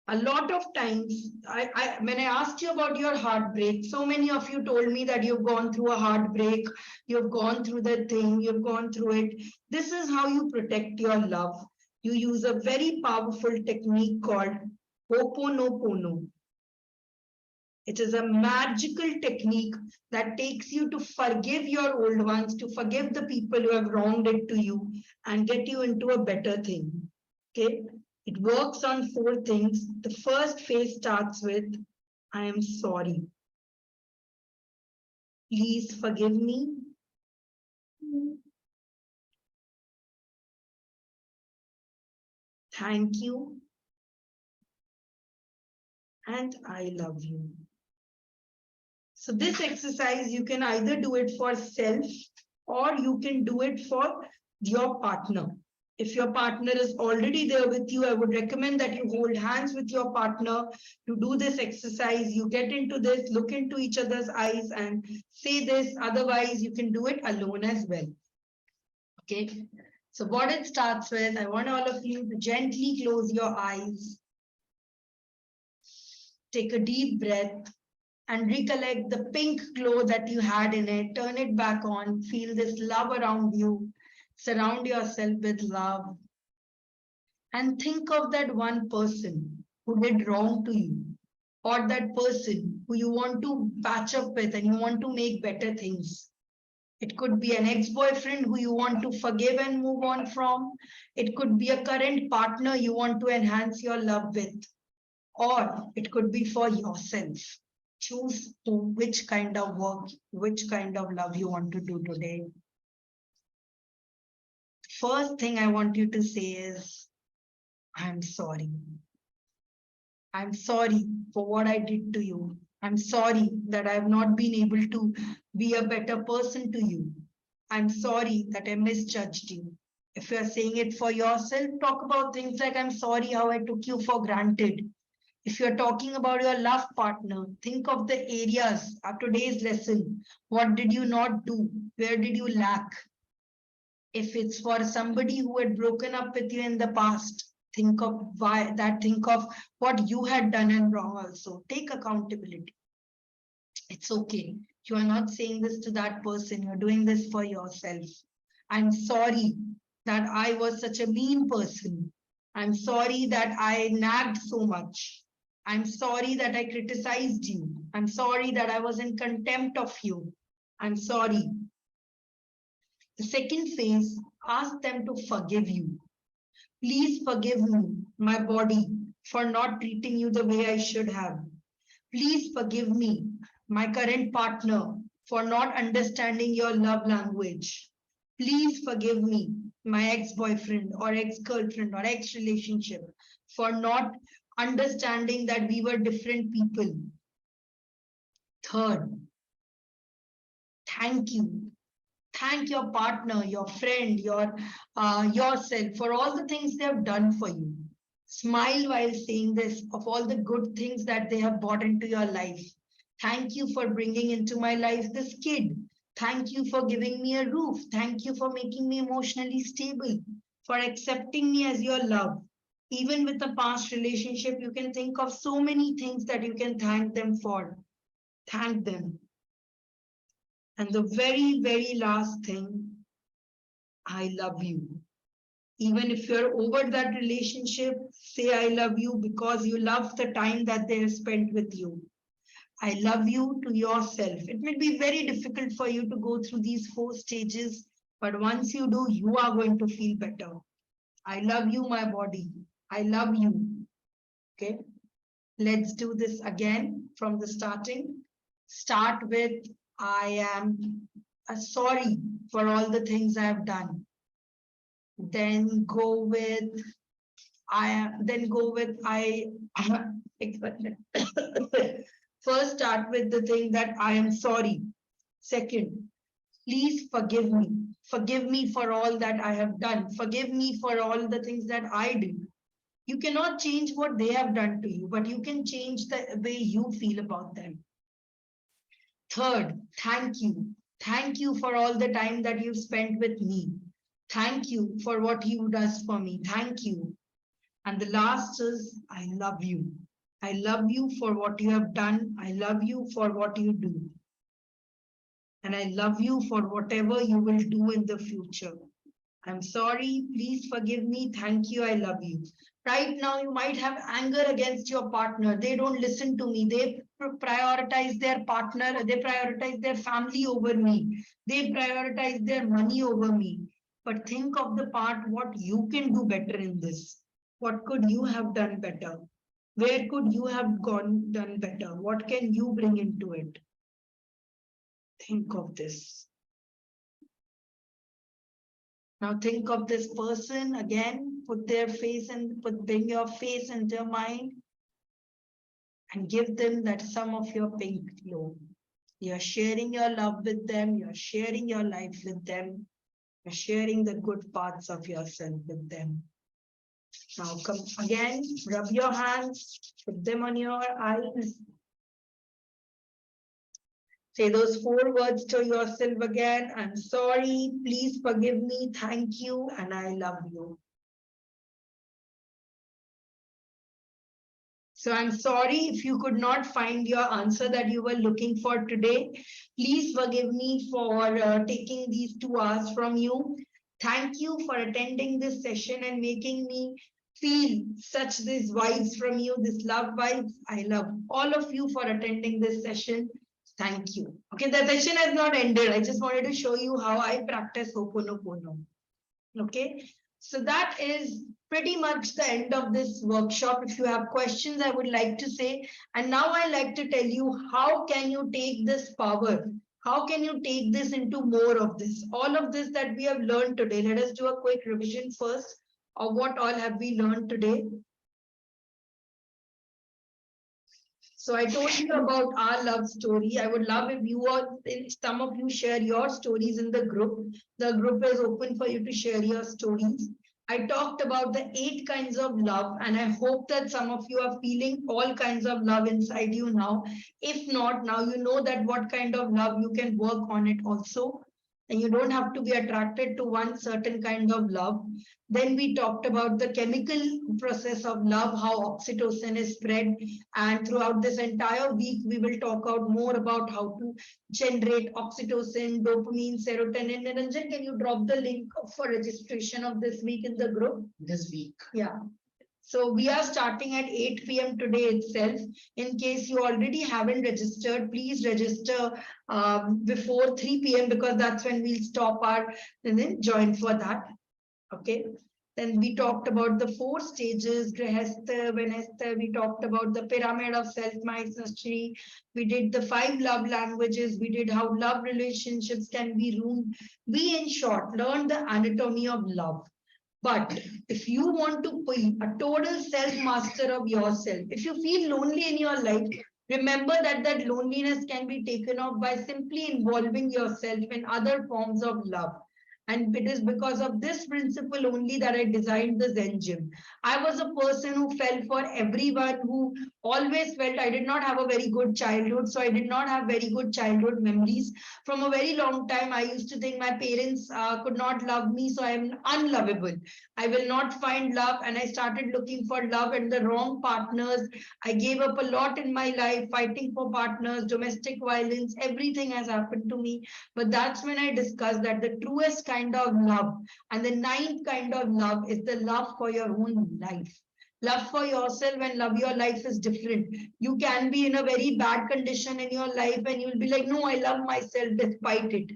A lot of times, when I asked you about your heartbreak, so many of you told me that you've gone through a heartbreak, you've gone through the thing, you've gone through it. This is how you protect your love. you use a very powerful technique called Ho'oponopono. It is a magical technique that takes you to forgive your old ones, to forgive the people who have wronged it to you and get you into a better thing. Okay, it works on 4 things. The first phase starts with, I am sorry. Please forgive me. Thank you. And I love you. So this exercise, you can either do it for self or you can do it for your partner. If your partner is already there with you, I would recommend that you hold hands with your partner to do this exercise. You get into this, look into each other's eyes and say this. Otherwise, you can do it alone as well. Okay. So what it starts with, I want all of you to gently close your eyes. Take a deep breath and recollect the pink glow that you had in it. Turn it back on. Feel this love around you. Surround yourself with love. And think of that one person who did wrong to you, or that person who you want to patch up with and you want to make better things. It could be an ex-boyfriend who you want to forgive and move on from. It could be a current partner you want to enhance your love with. Or it could be for yourself. Choose which kind of work, which kind of love you want to do today. First thing I want you to say is, I'm sorry. I'm sorry for what I did to you. I'm sorry that I have not been able to be a better person to you. I'm sorry that I misjudged you. If you are saying it for yourself, talk about things like, I'm sorry how I took you for granted. If you're talking about your love partner, think of the areas of today's lesson. What did you not do? Where did you lack? If it's for somebody who had broken up with you in the past, think of why that, think of what you had done and wrong also. Take accountability. It's okay. You are not saying this to that person. You're doing this for yourself. I'm sorry that I was such a mean person. I'm sorry that I nagged so much. I'm sorry that I criticized you. I'm sorry that I was in contempt of you. I'm sorry. The second phase, ask them to forgive you. Please forgive me, my body, for not treating you the way I should have. Please forgive me, my current partner, for not understanding your love language. Please forgive me, my ex-boyfriend or ex-girlfriend or ex-relationship, for not understanding that we were different people. Third, thank you. Thank your partner, your friend, yourself for all the things they have done for you. Smile while saying this, of all the good things that they have brought into your life. Thank you for bringing into my life this kid. Thank you for giving me a roof. Thank you for making me emotionally stable, for accepting me as your love. Even with a past relationship, you can think of so many things that you can thank them for. Thank them. And the very, very last thing, I love you. Even if you're over that relationship, say I love you because you love the time that they have spent with you. I love you to yourself. It may be very difficult for you to go through these 4 stages, but once you do, you are going to feel better. I love you, my body. I love you. Okay. Let's do this again from the starting. Start with, I am sorry for all the things I have done. Then go with first start with the thing that I am sorry. Second, please forgive me. Forgive me for all that I have done. Forgive me for all the things that I did. You cannot change what they have done to you, but you can change the way you feel about them. Third, thank you. Thank you for all the time that you've spent with me. Thank you for what you does for me. Thank you. And the last is, I love you. I love you for what you have done. I love you for what you do. And I love you for whatever you will do in the future. I'm sorry, please forgive me, thank you, I love you. Right now, you might have anger against your partner. They don't listen to me. They prioritize their partner. They prioritize their family over me. They prioritize their money over me. But think of the part what you can do better in this. What could you have done better? Where could you have done better? What can you bring into it? Think of this. Now think of this person again, put their face and bring your face into your mind and give them that sum of your pink glow. You're sharing your love with them, you're sharing your life with them, you're sharing the good parts of yourself with them. Now come again, rub your hands, put them on your eyes. Say those 4 words to yourself again. I'm sorry, please forgive me, thank you, and I love you. So I'm sorry if you could not find your answer that you were looking for today. Please forgive me for taking these 2 hours from you. Thank you for attending this session and making me feel such these vibes from you, this love vibes. I love all of you for attending this session. Thank you. Okay, the session has not ended. I just wanted to show you how I practice Ho'oponopono. Okay, so that is pretty much the end of this workshop. If you have questions, I would like to say, and now I like to tell you, how can you take this power? How can you take this into more of this? All of this that we have learned today, let us do a quick revision first of what all have we learned today. So I told you about our love story. I would love if you all, if some of you share your stories in the group. The group is open for you to share your stories. I talked about the 8 kinds of love, and I hope that some of you are feeling all kinds of love inside you now. If not, now you know that what kind of love you can work on it also. And you don't have to be attracted to one certain kind of love. Then we talked about the chemical process of love, how oxytocin is spread. And throughout this entire week, we will talk out more about how to generate oxytocin, dopamine, serotonin. Niranjan, can you drop the link for registration of this week in the group? This week. Yeah. So we are starting at 8 p.m. today itself. In case you already haven't registered, please register before 3 p.m. because that's when we'll stop our and then join for that. Okay. Then we talked about the 4 stages, Grihastha, Vanastha. We talked about the pyramid of self-mastery. We did the 5 love languages. We did how love relationships can be ruined. We, in short, learned the anatomy of love. But if you want to be a total self-master of yourself, if you feel lonely in your life, remember that that loneliness can be taken off by simply involving yourself in other forms of love. And it is because of this principle only that I designed the Zen gym. I was a person who fell for everyone, who always felt I did not have a very good childhood. So I did not have very good childhood memories. From a very long time, I used to think my parents could not love me. So I am unlovable. I will not find love. And I started looking for love and the wrong partners. I gave up a lot in my life, fighting for partners, domestic violence, everything has happened to me. But that's when I discussed that the truest kind of love and the 9th kind of love is the love for your own life. Love for yourself and love your life is different. You can be in a very bad condition in your life and you'll be like, no, I love myself despite it.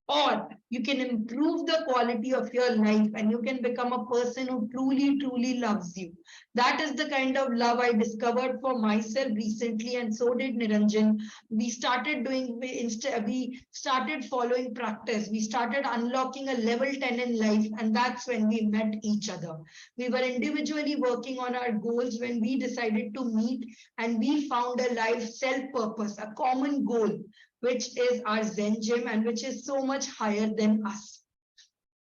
Or you can improve the quality of your life and you can become a person who truly, truly loves you. That is the kind of love I discovered for myself recently, and so did Niranjan. We started following practice. We started unlocking a level 10 in life, and that's when we met each other. We were individually working on our goals when we decided to meet, and we found a life self-purpose, a common goal, which is our Zen gym and which is so much higher than us,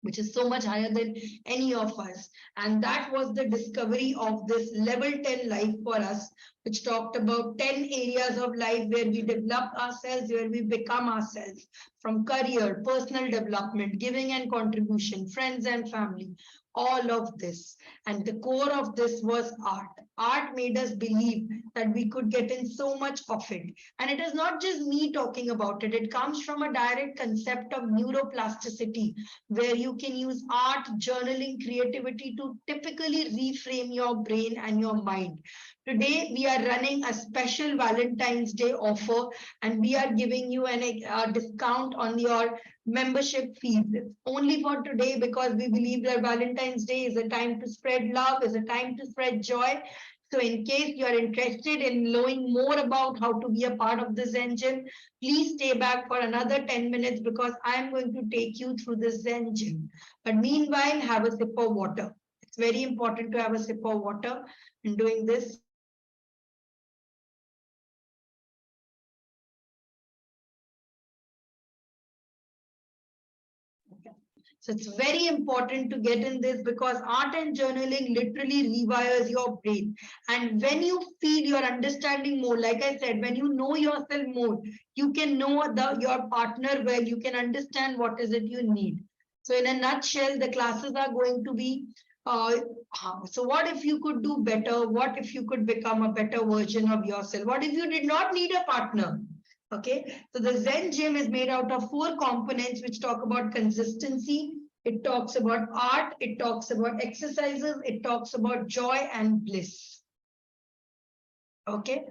which is so much higher than any of us. And that was the discovery of this level 10 life for us, which talked about 10 areas of life where we develop ourselves, where we become ourselves, from career, personal development, giving and contribution, friends and family. all of this. And the core of this was art. Art made us believe that we could get in so much of it. And it is not just me talking about it. It comes from a direct concept of neuroplasticity, where you can use art, journaling, creativity to typically reframe your brain and your mind. Today, we are running a special Valentine's Day offer, and we are giving you a discount on your membership fees. It's only for today because we believe that Valentine's Day is a time to spread love, is a time to spread joy. So in case you are interested in knowing more about how to be a part of the Zen Gym, please stay back for another 10 minutes because I am going to take you through the Zen Gym. But meanwhile, have a sip of water. It's very important to have a sip of water in doing this. So it's very important to get in this because art and journaling literally rewires your brain. And when you feel you're understanding more, like I said, when you know yourself more, you can know your partner well, you can understand what is it you need. So in a nutshell, the classes are going to be, so what if you could do better? What if you could become a better version of yourself? What if you did not need a partner? Okay, so the Zen Gym is made out of 4 components which talk about consistency, it talks about art, it talks about exercises, it talks about joy and bliss. Okay,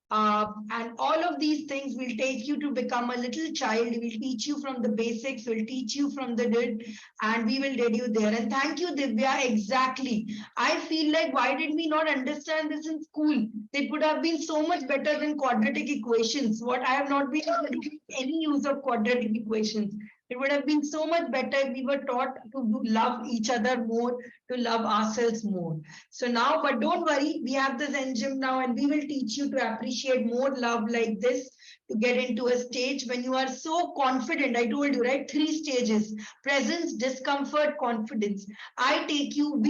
and all of these things will take you to become a little child. We'll teach you from the basics, we'll teach you from the dirt, and we will get you there. And thank you, Divya. Exactly. I feel like, why did we not understand this in school? It would have been so much better than quadratic equations. What I have not been able to make any use of quadratic equations. It would have been so much better if we were taught to love each other more, to love ourselves more. So now, but don't worry, we have the Zen Gym now, and we will teach you to appreciate more love like this, to get into a stage when you are so confident. I told you, right? 3 stages: presence, discomfort, confidence. We take you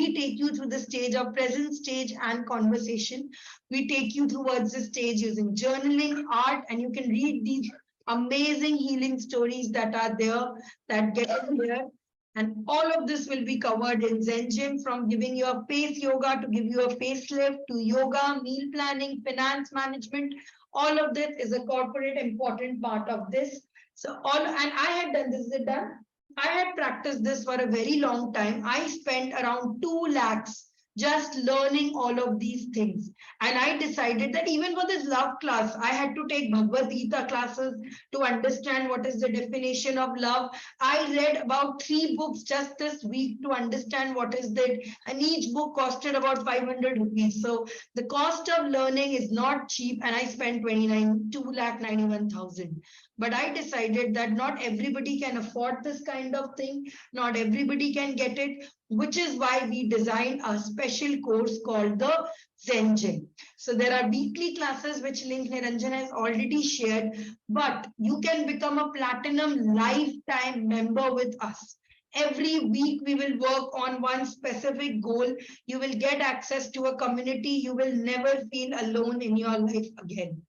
through the stage of presence, stage, and conversation. We take you towards the stage using journaling, art, and you can read these amazing healing stories that are there, that get in there. And all of this will be covered in Zen Gym, from giving you a face yoga to give you a facelift, to yoga, meal planning, finance management. All of this is a corporate important part of this. So and I had done this, is it done? I had practiced this for a very long time. I spent around 2 lakhs just learning all of these things. And I decided that even for this love class, I had to take Bhagavad Gita classes to understand what is the definition of love. I read about 3 books just this week to understand what is that. And each book costed about 500 rupees. So the cost of learning is not cheap. And I spent 2,91,000. But I decided that not everybody can afford this kind of thing. Not everybody can get it, which is why we designed a special course called the Zen Gym. So there are weekly classes, which link Niranjan has already shared, but you can become a platinum lifetime member with us. Every week we will work on one specific goal. You will get access to a community. You will never feel alone in your life again.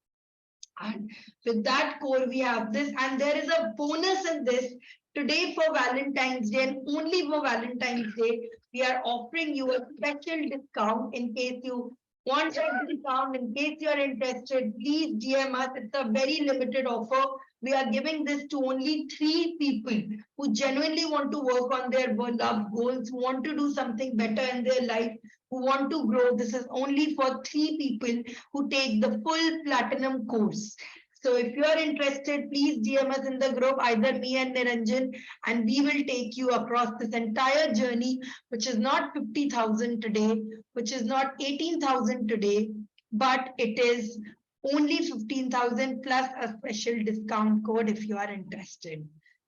And with that core, we have this, and there is a bonus in this. Today for Valentine's Day, and only for Valentine's Day, we are offering you a special discount. In case you want a discount, in case you are interested, please DM us. It's a very limited offer. We are giving this to only 3 people who genuinely want to work on their love goals, who want to do something better in their life, who want to grow. This is only for 3 people who take the full platinum course. So if you are interested, please DM us in the group, either me and Niranjan, and we will take you across this entire journey, which is not 50,000 today, which is not 18,000 today, but it is only 15,000 plus a special discount code if you are interested.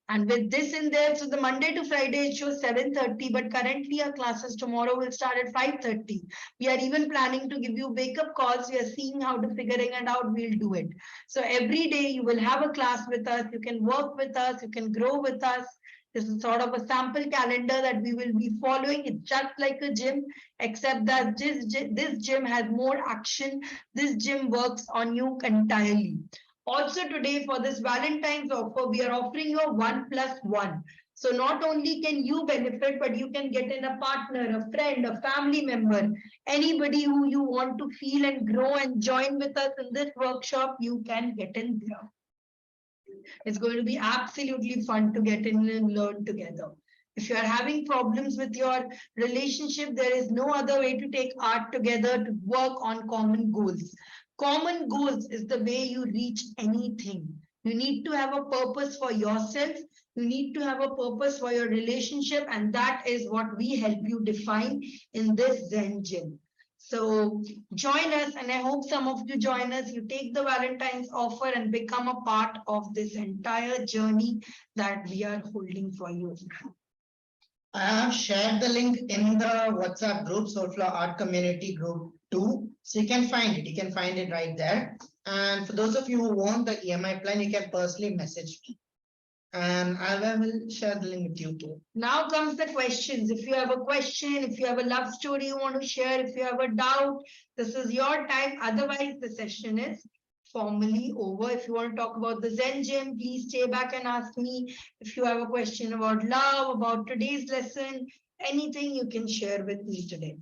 And with this in there, so the Monday to Friday, it shows 7:30, but currently our classes tomorrow will start at 5:30. We are even planning to give you wake-up calls. We are seeing how to figuring it out. We'll do it. So every day you will have a class with us. You can work with us. You can grow with us. This is sort of a sample calendar that we will be following. It's just like a gym, except that this gym has more action. This gym works on you entirely. Also today, for this Valentine's offer, we are offering you a 1+1. So not only can you benefit, but you can get in a partner, a friend, a family member, anybody who you want to feel and grow and join with us in this workshop, you can get in there. It's going to be absolutely fun to get in and learn together. If you are having problems with your relationship, there is no other way to take art together to work on common goals. Common goals is the way you reach anything. You need to have a purpose for yourself. You need to have a purpose for your relationship, and that is what we help you define in this Zen Gym. So join us, and I hope some of you join us. You take the Valentine's offer and become a part of this entire journey that we are holding for you. I have shared the link in the WhatsApp group, Soulflower Art Community Group 2. So you can find it. You can find it right there. And for those of you who want the EMI plan, you can personally message me. And I will share the link with you too. Now comes the questions. If you have a question, if you have a love story you want to share, if you have a doubt, this is your time. Otherwise, the session is formally over. If you want to talk about the Zen Gym, please stay back and ask me. If you have a question about love, about today's lesson, anything you can share with me today.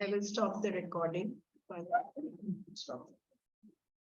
I will stop the recording. Stop.